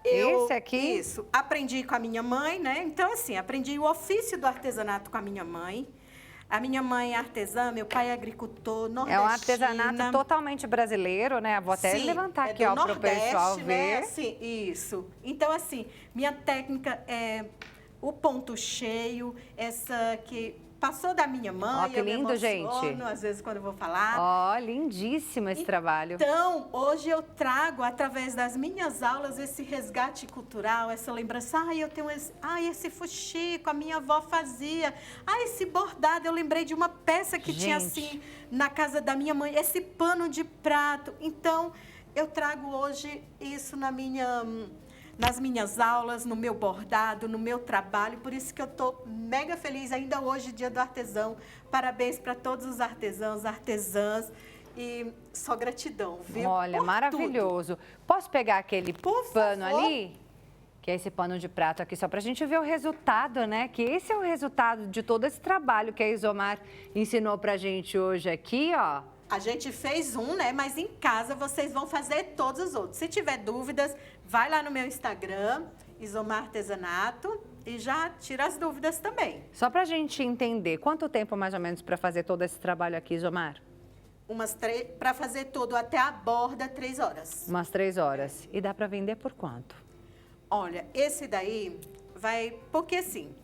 Esse aqui? Isso. Aprendi com a minha mãe, né? Então, assim, aprendi o ofício do artesanato com a minha mãe. A minha mãe é artesã, meu pai é agricultor, nordestina. É um artesanato totalmente brasileiro, né? Vou até levantar aqui, ó, para o pessoal ver. Né? Sim, isso. Então, assim, minha técnica é o ponto cheio, essa que passou da minha mãe. Ó, que lindo, gente. Às vezes, quando eu vou falar. Ó, lindíssimo esse trabalho. Então, hoje eu trago, através das minhas aulas, esse resgate cultural, essa lembrança. Eu tenho esse fuxico, a minha avó fazia. Esse bordado, eu lembrei de uma peça que tinha assim na casa da minha mãe, esse pano de prato. Então, eu trago hoje isso nas minhas aulas, no meu bordado, no meu trabalho. Por isso que eu estou mega feliz ainda hoje, Dia do Artesão. Parabéns para todos os artesãos, artesãs. E só gratidão, viu? Olha, por maravilhoso. tudo. Posso pegar aquele Por pano favor. ali? Que é esse pano de prato aqui, só para a gente ver o resultado, né? Que esse é o resultado de todo esse trabalho que a Isomar ensinou para a gente hoje aqui, ó. A gente fez um, né? Mas em casa vocês vão fazer todos os outros. Se tiver dúvidas, vai lá no meu Instagram, Isomar Artesanato, e já tira as dúvidas também. Só para a gente entender, quanto tempo mais ou menos para fazer todo esse trabalho aqui, Isomar? Para fazer todo até a borda, 3 horas. Umas 3 horas. E dá para vender por quanto? Olha, esse daí vai... Porque assim,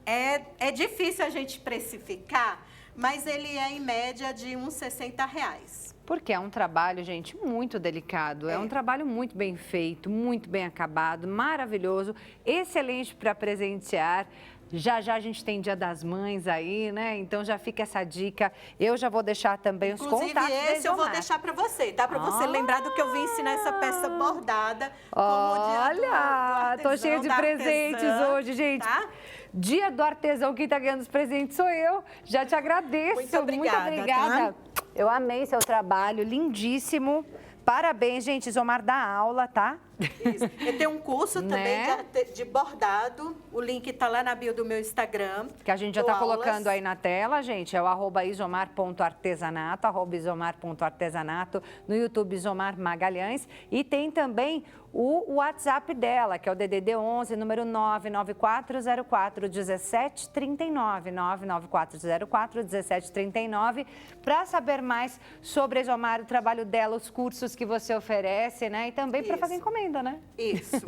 é difícil a gente precificar, mas ele é em média de uns R$60. Porque é um trabalho, gente, muito delicado. É um trabalho muito bem feito, muito bem acabado, maravilhoso, excelente para presentear. Já já a gente tem Dia das Mães aí, né? Então já fica essa dica. Eu já vou deixar também os contatos. Inclusive, esse eu vou deixar para você, tá? Para você lembrar do que eu vim ensinar essa peça bordada. Olha, tô cheia de presentes hoje, gente. Tá? Dia do Artesão, quem tá ganhando os presentes sou eu. Já te agradeço. Muito obrigada. Tá? Eu amei seu trabalho, lindíssimo. Parabéns, gente. Isomar dá aula, tá? Isso. Eu tenho um curso também de bordado. O link tá lá na bio do meu Instagram. Que a gente já tá colocando aí na tela, gente. É o @isomar.artesanato, @isomar.artesanato, no YouTube Isomar Magalhães. E tem também o WhatsApp dela, que é o DDD 11, número 994041739, 994041739, para saber mais sobre a Isomar, o trabalho dela, os cursos que você oferece, né? E também para fazer encomenda, né? Isso.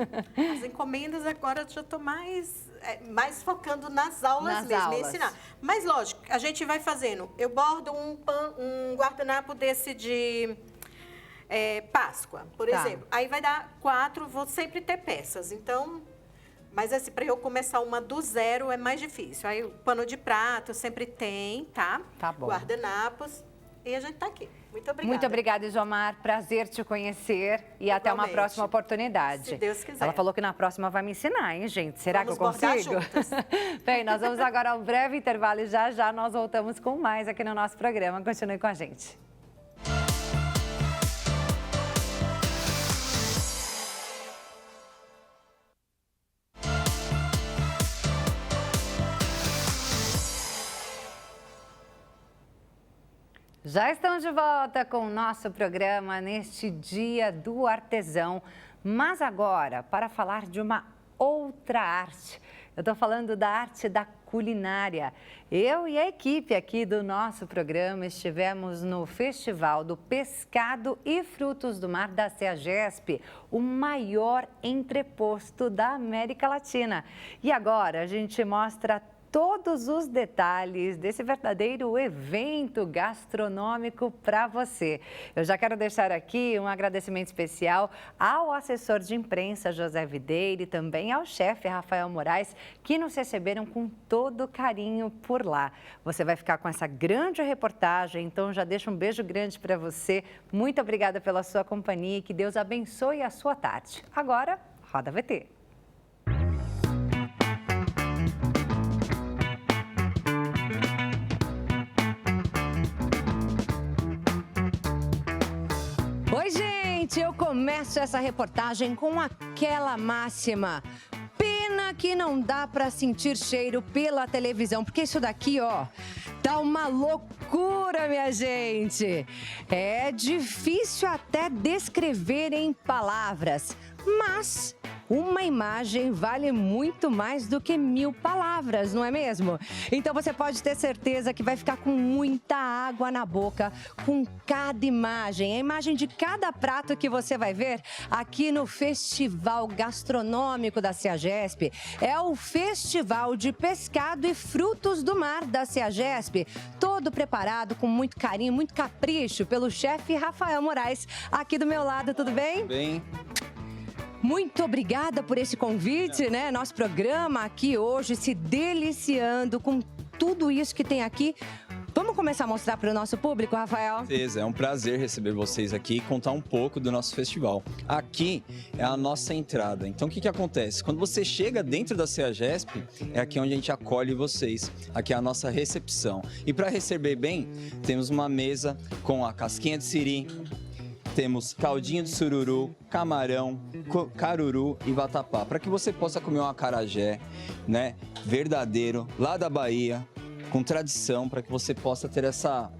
As encomendas agora eu já estou mais focando nas aulas mesmo, em ensinar. Mas lógico, a gente vai fazendo. Eu bordo um guardanapo desse de Páscoa, por exemplo. Aí vai dar 4, vou sempre ter peças. Então, mas assim, para eu começar uma do zero é mais difícil. Aí o pano de prato sempre tem, tá? Tá bom. Guardanapos. E a gente tá aqui. Muito obrigada. Muito obrigada, Isomar. Prazer te conhecer e até uma próxima oportunidade. Se Deus quiser. Ela falou que na próxima vai me ensinar, hein, gente? Será que eu consigo? Juntas. Bem, nós vamos agora a um breve intervalo e já já nós voltamos com mais aqui no nosso programa. Continue com a gente. Já estamos de volta com o nosso programa neste Dia do Artesão, mas agora para falar de uma outra arte. Eu estou falando da arte da culinária. Eu e a equipe aqui do nosso programa estivemos no Festival do Pescado e Frutos do Mar da CEAGESP, o maior entreposto da América Latina. E agora a gente mostra todos os detalhes desse verdadeiro evento gastronômico para você. Eu já quero deixar aqui um agradecimento especial ao assessor de imprensa José Videira e também ao chefe Rafael Moraes, que nos receberam com todo carinho por lá. Você vai ficar com essa grande reportagem, então já deixo um beijo grande para você. Muito obrigada pela sua companhia e que Deus abençoe a sua tarde. Agora, roda VT. gente, eu começo essa reportagem com aquela máxima. Pena que não dá para sentir cheiro pela televisão, porque isso daqui, ó, tá uma loucura, minha gente. É difícil até descrever em palavras, mas uma imagem vale muito mais do que 1000 palavras, não é mesmo? Então você pode ter certeza que vai ficar com muita água na boca com cada imagem. A imagem de cada prato que você vai ver aqui no Festival Gastronômico da CEAGESP. É o Festival de Pescado e Frutos do Mar da CEAGESP. Todo preparado com muito carinho, muito capricho pelo chefe Rafael Moraes. Aqui do meu lado, tudo bem? Bem. Muito obrigada por esse convite, né? Nosso programa aqui hoje se deliciando com tudo isso que tem aqui. Vamos começar a mostrar para o nosso público, Rafael? É um prazer receber vocês aqui e contar um pouco do nosso festival. Aqui é a nossa entrada. Então, o que acontece? Quando você chega dentro da CEAGESP, é aqui onde a gente acolhe vocês. Aqui é a nossa recepção. E para receber bem, temos uma mesa com a casquinha de siri, temos caldinho de sururu, camarão, caruru e vatapá, para que você possa comer um acarajé, né, verdadeiro, lá da Bahia, com tradição, para que você possa ter essa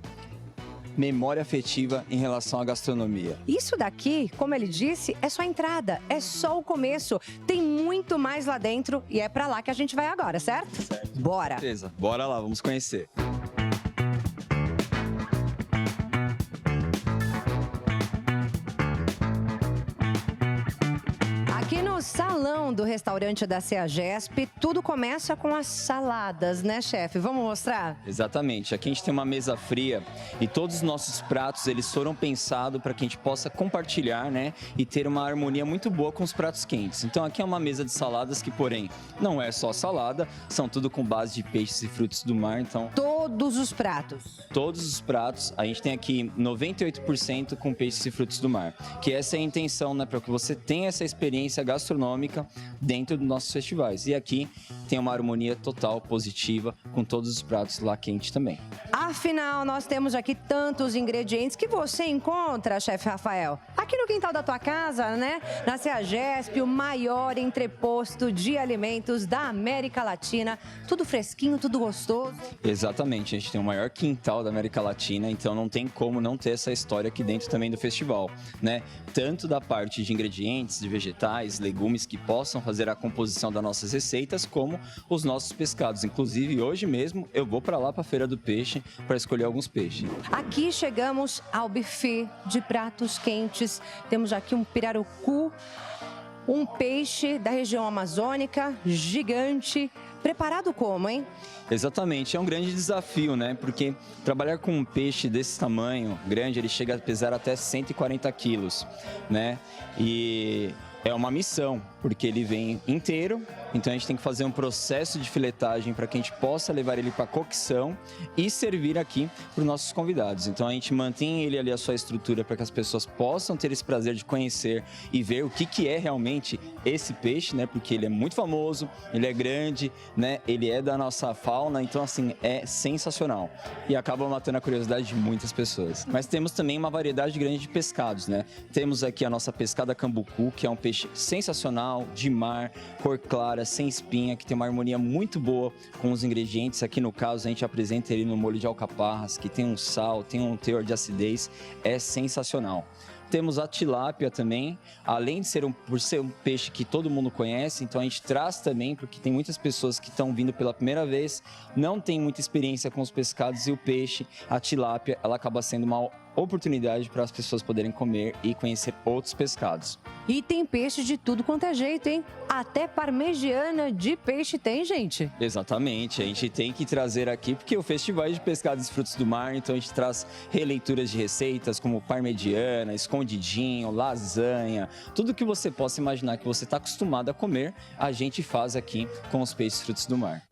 memória afetiva em relação à gastronomia. Isso daqui, como ele disse, é só a entrada, é só o começo. Tem muito mais lá dentro e é para lá que a gente vai agora, certo? Certo. Bora! Beleza, bora lá, vamos conhecer. Aqui no salão do restaurante da CEAGESP, tudo começa com as saladas, né, chefe? Vamos mostrar? Exatamente. Aqui a gente tem uma mesa fria e todos os nossos pratos, eles foram pensados para que a gente possa compartilhar, né, e ter uma harmonia muito boa com os pratos quentes. Então aqui é uma mesa de saladas que, porém, não é só salada, são tudo com base de peixes e frutos do mar, então... Todos os pratos. Todos os pratos, a gente tem aqui 98% com peixes e frutos do mar. Que essa é a intenção, né, para que você tenha essa experiência gastronômica dentro dos nossos festivais. E aqui tem uma harmonia total, positiva, com todos os pratos lá quente também. Afinal, nós temos aqui tantos ingredientes que você encontra, chefe Rafael, aqui no quintal da tua casa, né? Na CEAGESP, o maior entreposto de alimentos da América Latina. Tudo fresquinho, tudo gostoso. Exatamente, a gente tem o maior quintal da América Latina, então não tem como não ter essa história aqui dentro também do festival, né? Tanto da parte de ingredientes, de vegetais, legumes que possam fazer a composição das nossas receitas, como os nossos pescados. Inclusive, hoje mesmo eu vou para lá, para a Feira do Peixe, para escolher alguns peixes. Aqui chegamos ao buffet de pratos quentes. Temos aqui um pirarucu, um peixe da região amazônica, gigante. Preparado como, hein? Exatamente, é um grande desafio, né? Porque trabalhar com um peixe desse tamanho grande, ele chega a pesar até 140 quilos, né? E é uma missão, porque ele vem inteiro, então a gente tem que fazer um processo de filetagem para que a gente possa levar ele para cocção e servir aqui para os nossos convidados. Então a gente mantém ele ali a sua estrutura para que as pessoas possam ter esse prazer de conhecer e ver o que é realmente esse peixe, né? Porque ele é muito famoso, ele é grande, né? Ele é da nossa fauna, então assim, é sensacional. E acaba matando a curiosidade de muitas pessoas. Mas temos também uma variedade grande de pescados, né? Temos aqui a nossa pescada cambucu, que é um peixe sensacional, de mar, cor clara, sem espinha, que tem uma harmonia muito boa com os ingredientes. Aqui no caso a gente apresenta ele no molho de alcaparras, que tem um sal, tem um teor de acidez, é sensacional. Temos a tilápia também, além de por ser um peixe que todo mundo conhece, então a gente traz também, porque tem muitas pessoas que estão vindo pela primeira vez, não tem muita experiência com os pescados e o peixe, a tilápia, ela acaba sendo uma oportunidade para as pessoas poderem comer e conhecer outros pescados. E tem peixe de tudo quanto é jeito, hein? Até parmegiana de peixe tem, gente. Exatamente, a gente tem que trazer aqui, porque o festival é de pescados e frutos do mar, então a gente traz releituras de receitas como parmegiana, escondidinho, lasanha, tudo que você possa imaginar que você está acostumado a comer, a gente faz aqui com os peixes e frutos do mar.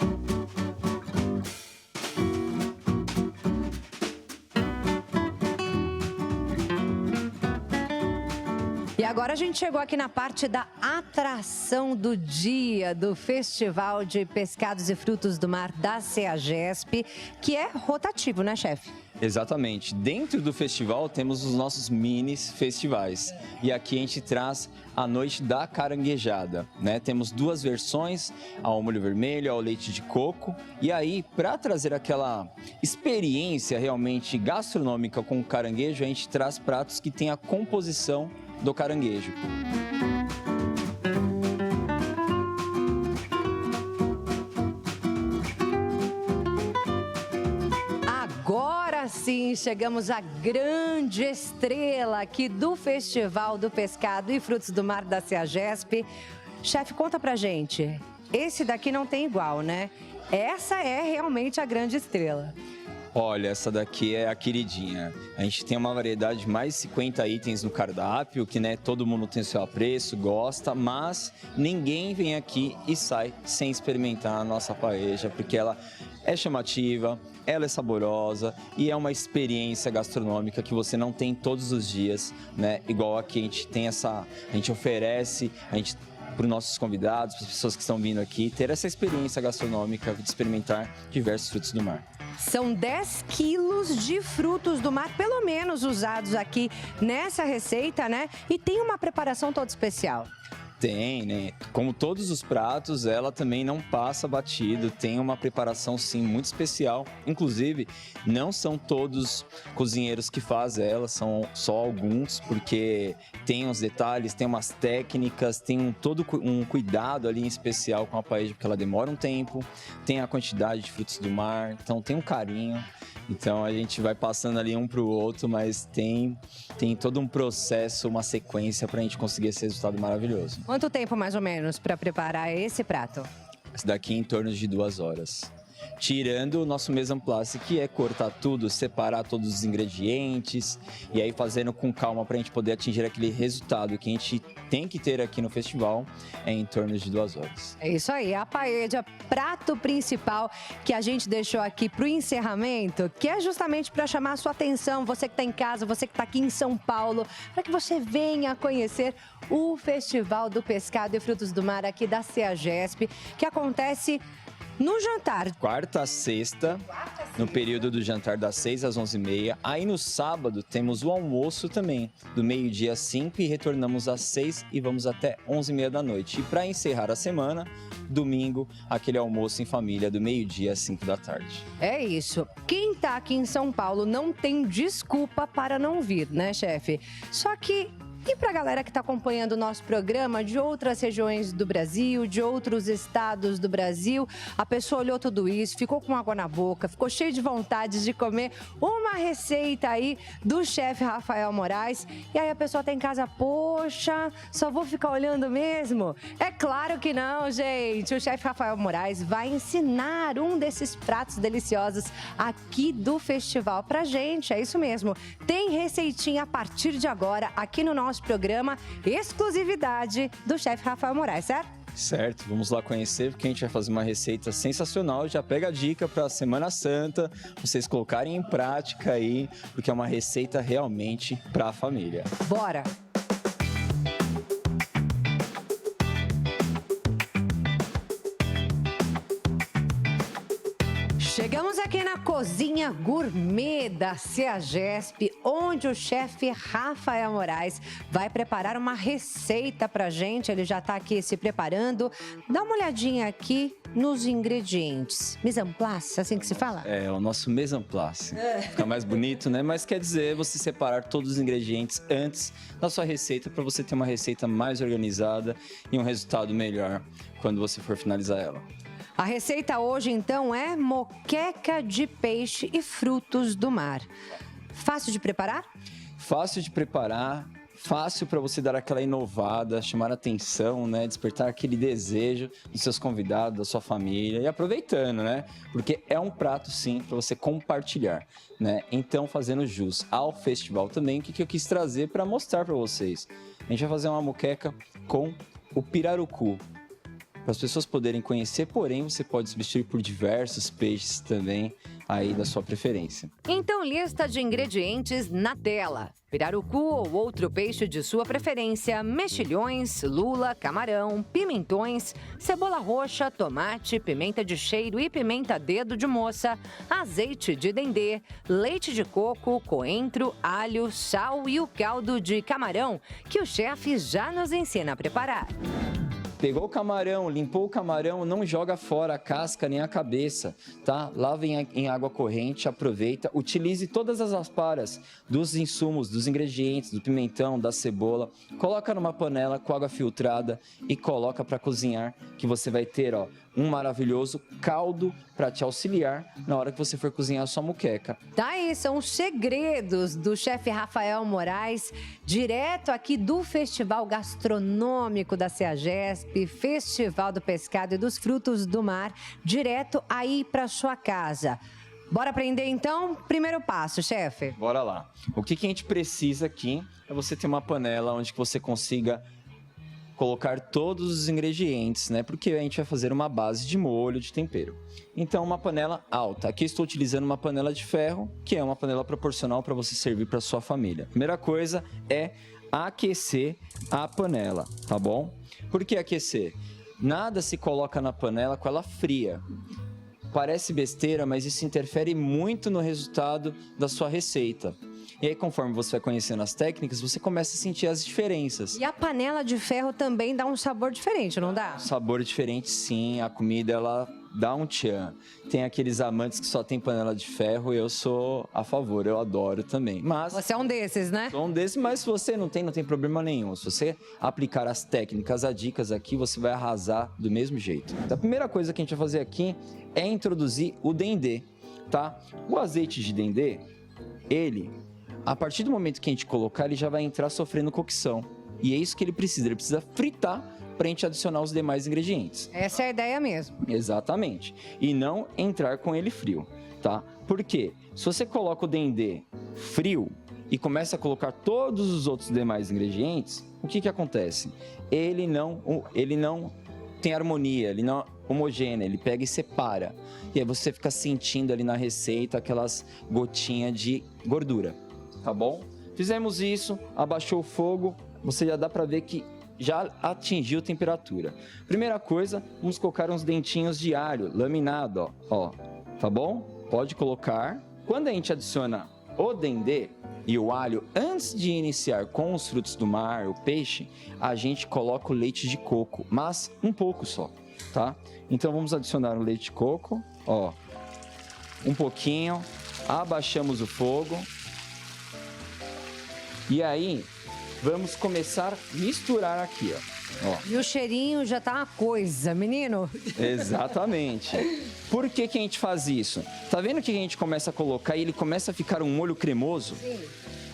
E agora a gente chegou aqui na parte da atração do dia do Festival de Pescados e Frutos do Mar da CEAGESP, que é rotativo, né, chefe? Exatamente. Dentro do festival temos os nossos mini festivais. E aqui a gente traz a noite da caranguejada, né? Temos duas versões, ao molho vermelho, ao leite de coco. E aí, para trazer aquela experiência realmente gastronômica com o caranguejo, a gente traz pratos que têm a composição do caranguejo. Agora sim, chegamos à grande estrela aqui do Festival do Pescado e Frutos do Mar da CEAGESP. Chefe, conta pra gente, esse daqui não tem igual, né? Essa é realmente a grande estrela. Olha, essa daqui é a queridinha. A gente tem uma variedade de mais de 50 itens no cardápio, que né, todo mundo tem seu apreço, gosta, mas ninguém vem aqui e sai sem experimentar a nossa paella, porque ela é chamativa, ela é saborosa e é uma experiência gastronômica que você não tem todos os dias, né? Igual aqui a gente tem a gente oferece, para os nossos convidados, para as pessoas que estão vindo aqui, ter essa experiência gastronômica de experimentar diversos frutos do mar. São 10 quilos de frutos do mar, pelo menos, usados aqui nessa receita, né? E tem uma preparação toda especial. Tem, né? Como todos os pratos, ela também não passa batido, tem uma preparação sim muito especial. Inclusive, não são todos cozinheiros que fazem ela, são só alguns, porque tem uns detalhes, tem umas técnicas, tem todo um cuidado ali em especial com a paella, porque ela demora um tempo, tem a quantidade de frutos do mar, então tem um carinho. Então a gente vai passando ali um para o outro, mas tem todo um processo, uma sequência para a gente conseguir esse resultado maravilhoso. Quanto tempo, mais ou menos, para preparar esse prato? Esse daqui em torno de 2 horas. Tirando o nosso mise en place, que é cortar tudo, separar todos os ingredientes e aí fazendo com calma para a gente poder atingir aquele resultado que a gente tem que ter aqui no festival em torno de 2 horas. É isso aí, a paella, prato principal que a gente deixou aqui para o encerramento, que é justamente para chamar a sua atenção, você que está em casa, você que está aqui em São Paulo, para que você venha conhecer o Festival do Pescado e Frutos do Mar aqui da CEAGESP, que acontece no jantar. Quarta a sexta, no período do jantar das 6 às 11h30. Aí no sábado temos o almoço também, do meio-dia às 5 e retornamos às 6 e vamos até 11h30 da noite. E para encerrar a semana, domingo, aquele almoço em família do meio-dia às 5 da tarde. É isso. Quem tá aqui em São Paulo não tem desculpa para não vir, né, chefe? Só que e para a galera que está acompanhando o nosso programa de outras regiões do Brasil, de outros estados do Brasil, a pessoa olhou tudo isso, ficou com água na boca, ficou cheio de vontade de comer uma receita aí do chefe Rafael Moraes. E aí a pessoa tá em casa, poxa, só vou ficar olhando mesmo? É claro que não, gente. O chefe Rafael Moraes vai ensinar um desses pratos deliciosos aqui do festival pra gente. É isso mesmo. Tem receitinha a partir de agora aqui no nosso programa, exclusividade do chefe Rafael Moraes, certo? Certo, vamos lá conhecer, porque a gente vai fazer uma receita sensacional. Já pega a dica para a Semana Santa, vocês colocarem em prática aí, porque é uma receita realmente para a família. Bora! Chegamos aqui na cozinha gourmet da CEAGESP, onde o chefe Rafael Moraes vai preparar uma receita pra gente. Ele já tá aqui se preparando. Dá uma olhadinha aqui nos ingredientes. Mise en place, assim que se fala? É, o nosso mise en place. Fica mais bonito, né? Mas quer dizer você separar todos os ingredientes antes da sua receita para você ter uma receita mais organizada e um resultado melhor quando você for finalizar ela. A receita hoje, então, é moqueca de peixe e frutos do mar. Fácil de preparar? Fácil de preparar, fácil para você dar aquela inovada, chamar a atenção, né? Despertar aquele desejo dos seus convidados, da sua família. E aproveitando, né? Porque é um prato, sim, para você compartilhar, né? Então, fazendo jus ao festival também, o que eu quis trazer para mostrar para vocês? A gente vai fazer uma moqueca com o pirarucu, para as pessoas poderem conhecer, porém você pode substituir por diversos peixes também, aí da sua preferência. Então, lista de ingredientes na tela. Pirarucu ou outro peixe de sua preferência, mexilhões, lula, camarão, pimentões, cebola roxa, tomate, pimenta de cheiro e pimenta dedo de moça, azeite de dendê, leite de coco, coentro, alho, sal e o caldo de camarão, que o chefe já nos ensina a preparar. Pegou o camarão, limpou o camarão, não joga fora a casca nem a cabeça, tá? Lava em água corrente, aproveita, utilize todas as asparas dos insumos, dos ingredientes, do pimentão, da cebola, coloca numa panela com água filtrada e coloca para cozinhar, que você vai ter, ó, um maravilhoso caldo para te auxiliar na hora que você for cozinhar a sua moqueca. Tá aí, são os segredos do chefe Rafael Moraes, direto aqui do Festival Gastronômico da CEAGESP, Festival do Pescado e dos Frutos do Mar, direto aí para sua casa. Bora aprender então? Primeiro passo, chefe. Bora lá. O que a gente precisa aqui é você ter uma panela onde que você consiga colocar todos os ingredientes, né? Porque a gente vai fazer uma base de molho, de tempero. Então, uma panela alta. Aqui estou utilizando uma panela de ferro, que é uma panela proporcional para você servir para sua família. Primeira coisa é aquecer a panela, tá bom? Por que aquecer? Nada se coloca na panela com ela fria. Parece besteira, mas isso interfere muito no resultado da sua receita. E aí, conforme você vai conhecendo as técnicas, você começa a sentir as diferenças. E a panela de ferro também dá um sabor diferente, não dá? Sabor diferente, sim. A comida, ela dá um tchan. Tem aqueles amantes que só tem panela de ferro, eu sou a favor, eu adoro também. Mas Você é um desses, né? sou um desses, mas se você não tem problema nenhum. Se você aplicar as técnicas, as dicas aqui, você vai arrasar do mesmo jeito. Então, a primeira coisa que a gente vai fazer aqui é introduzir o dendê, tá? O azeite de dendê, a partir do momento que a gente colocar, ele já vai entrar sofrendo cocção. E é isso que ele precisa fritar para a gente adicionar os demais ingredientes. Essa é a ideia mesmo. Exatamente. E não entrar com ele frio, tá? Por quê? Se você coloca o dendê frio e começa a colocar todos os outros demais ingredientes, o que acontece? Ele não tem harmonia, ele não é homogêneo, ele pega e separa. E aí você fica sentindo ali na receita aquelas gotinhas de gordura. Tá bom? Fizemos isso, abaixou o fogo, você já dá para ver que já atingiu temperatura. Primeira coisa, vamos colocar uns dentinhos de alho laminado, ó, tá bom? Pode colocar. Quando a gente adiciona o dendê e o alho, antes de iniciar com os frutos do mar, o peixe, a gente coloca o leite de coco, mas um pouco só, tá? Então vamos adicionar o leite de coco, ó, um pouquinho, abaixamos o fogo. E aí, vamos começar a misturar aqui, ó. E o cheirinho já tá uma coisa, menino. Exatamente. Por que a gente faz isso? Tá vendo que a gente começa a colocar e ele começa a ficar um molho cremoso? Sim.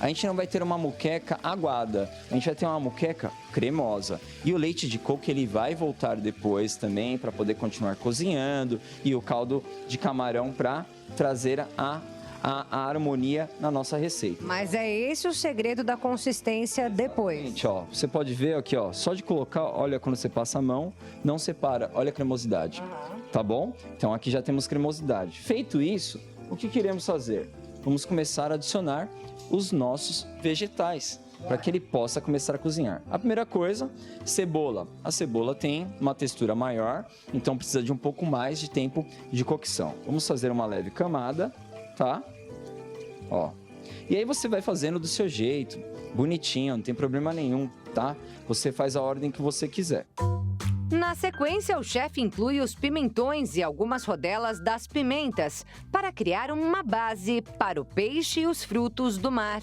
A gente não vai ter uma moqueca aguada, a gente vai ter uma moqueca cremosa. E o leite de coco, ele vai voltar depois também para poder continuar cozinhando. E o caldo de camarão para trazer a harmonia na nossa receita. Mas é esse o segredo da consistência depois. Gente, ó, você pode ver aqui, ó, só de colocar, olha quando você passa a mão, não separa, olha a cremosidade, tá bom? Então aqui já temos cremosidade. Feito isso, o que queremos fazer? Vamos começar a adicionar os nossos vegetais, para que ele possa começar a cozinhar. A primeira coisa, cebola. A cebola tem uma textura maior, então precisa de um pouco mais de tempo de cocção. Vamos fazer uma leve camada, tá? Ó. E aí você vai fazendo do seu jeito, bonitinho, não tem problema nenhum, tá? Você faz a ordem que você quiser. Na sequência, o chefe inclui os pimentões e algumas rodelas das pimentas para criar uma base para o peixe e os frutos do mar.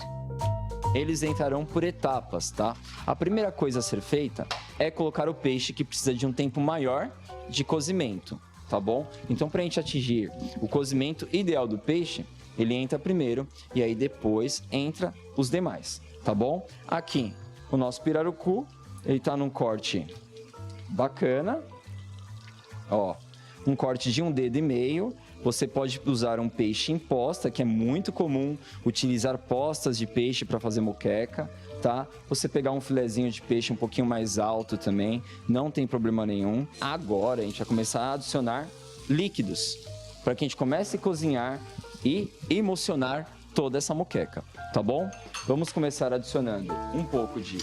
Eles entrarão por etapas, tá? A primeira coisa a ser feita é colocar o peixe, que precisa de um tempo maior de cozimento, tá bom? Então, para a gente atingir o cozimento ideal do peixe, ele entra primeiro e aí depois entra os demais, tá bom? Aqui, o nosso pirarucu, ele tá num corte bacana, ó, um corte de 1,5 dedo. Você pode usar um peixe em posta, que é muito comum utilizar postas de peixe para fazer moqueca, tá? Você pegar um filezinho de peixe um pouquinho mais alto também, não tem problema nenhum. Agora a gente vai começar a adicionar líquidos, para que a gente comece a cozinhar e emocionar toda essa moqueca, tá bom? Vamos começar adicionando um pouco de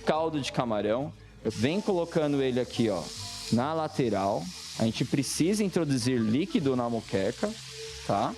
caldo de camarão. Vem colocando ele aqui, ó, na lateral. A gente precisa introduzir líquido na moqueca, tá?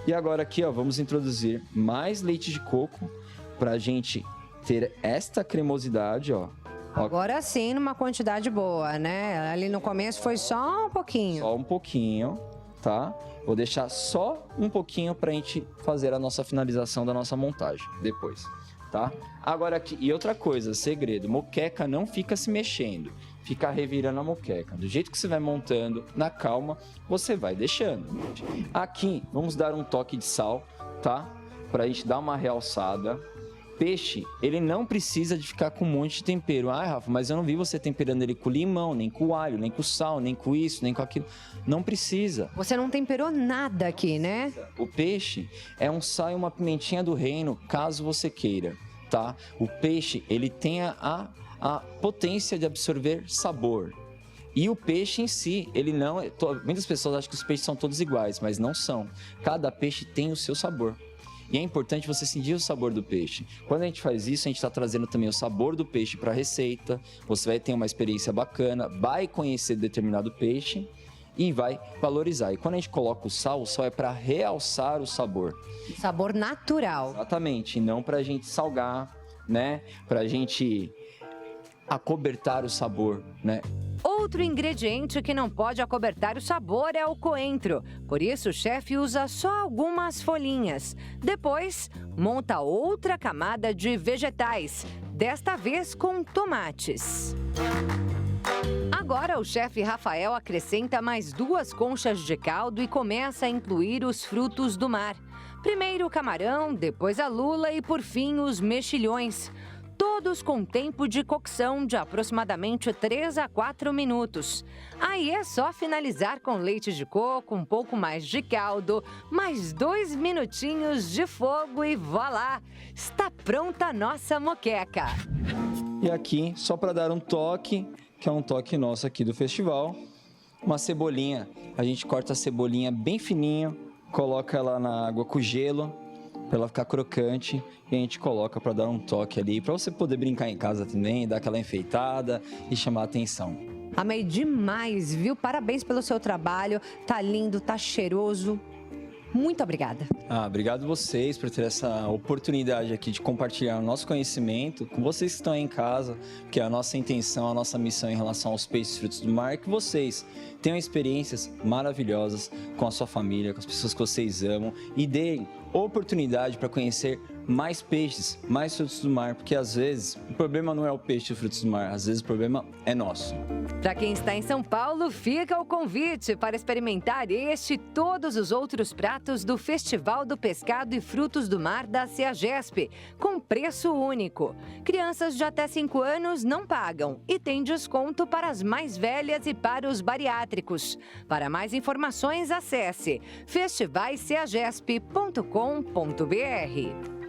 E agora aqui, ó, vamos introduzir mais leite de coco pra gente ter esta cremosidade, ó. Agora sim, numa quantidade boa, né? Ali no começo foi só um pouquinho. Só um pouquinho, tá? Vou deixar só um pouquinho pra gente fazer a nossa finalização da nossa montagem depois, tá? Agora aqui, e outra coisa, segredo, moqueca não fica se mexendo, fica revirando a moqueca. Do jeito que você vai montando, na calma, você vai deixando. Aqui, vamos dar um toque de sal, tá? Pra gente dar uma realçada. Peixe, ele não precisa de ficar com um monte de tempero. Ah, Rafa, mas eu não vi você temperando ele com limão, nem com alho, nem com sal, nem com isso, nem com aquilo. Não precisa. Você não temperou nada aqui, né? O peixe é um sal e uma pimentinha do reino, caso você queira, tá? O peixe, ele tem a potência de absorver sabor. E o peixe em si, ele não... Muitas pessoas acham que os peixes são todos iguais, mas não são. Cada peixe tem o seu sabor. E é importante você sentir o sabor do peixe. Quando a gente faz isso, a gente está trazendo também o sabor do peixe para a receita. Você vai ter uma experiência bacana, vai conhecer determinado peixe e vai valorizar. E quando a gente coloca o sal é para realçar o sabor. Sabor natural. Exatamente, e não para a gente salgar, né? Para a gente acobertar o sabor, né? Outro ingrediente que não pode acobertar o sabor é o coentro. Por isso, o chefe usa só algumas folhinhas. Depois, monta outra camada de vegetais, desta vez com tomates. Agora, o chefe Rafael acrescenta mais 2 conchas de caldo e começa a incluir os frutos do mar. Primeiro o camarão, depois a lula e, por fim, os mexilhões. Todos com tempo de cocção de aproximadamente 3 a 4 minutos. Aí é só finalizar com leite de coco, um pouco mais de caldo, mais 2 minutinhos de fogo e voilá! Está pronta a nossa moqueca. E aqui, só para dar um toque, que é um toque nosso aqui do festival, uma cebolinha. A gente corta a cebolinha bem fininho, coloca ela na água com gelo, para ela ficar crocante, e a gente coloca para dar um toque ali, para você poder brincar em casa também, dar aquela enfeitada e chamar a atenção. Amei demais, viu? Parabéns pelo seu trabalho, tá lindo, tá cheiroso. Muito obrigada. Obrigado vocês por ter essa oportunidade aqui de compartilhar o nosso conhecimento com vocês que estão aí em casa, que é a nossa intenção, a nossa missão em relação aos peixes e frutos do mar, que vocês tenham experiências maravilhosas com a sua família, com as pessoas que vocês amam e deem oportunidade para conhecer mais peixes, mais frutos do mar, porque às vezes o problema não é o peixe e frutos do mar, às vezes o problema é nosso. Para quem está em São Paulo, fica o convite para experimentar este e todos os outros pratos do Festival do Pescado e Frutos do Mar da CEAGESP, com preço único. Crianças de até 5 anos não pagam e tem desconto para as mais velhas e para os bariátricos. Para mais informações, acesse festivaiceagesp.com.br.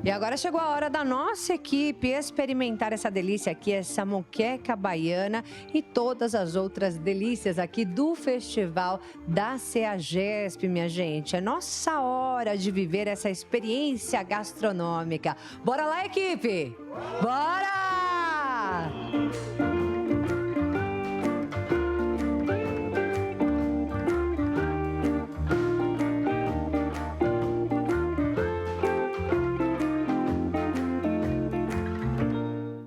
E agora chegou a hora da nossa equipe experimentar essa delícia aqui, essa moqueca baiana e todas as outras delícias aqui do Festival da CEAGESP, minha gente. É nossa hora de viver essa experiência gastronômica. Bora lá, equipe! Bora!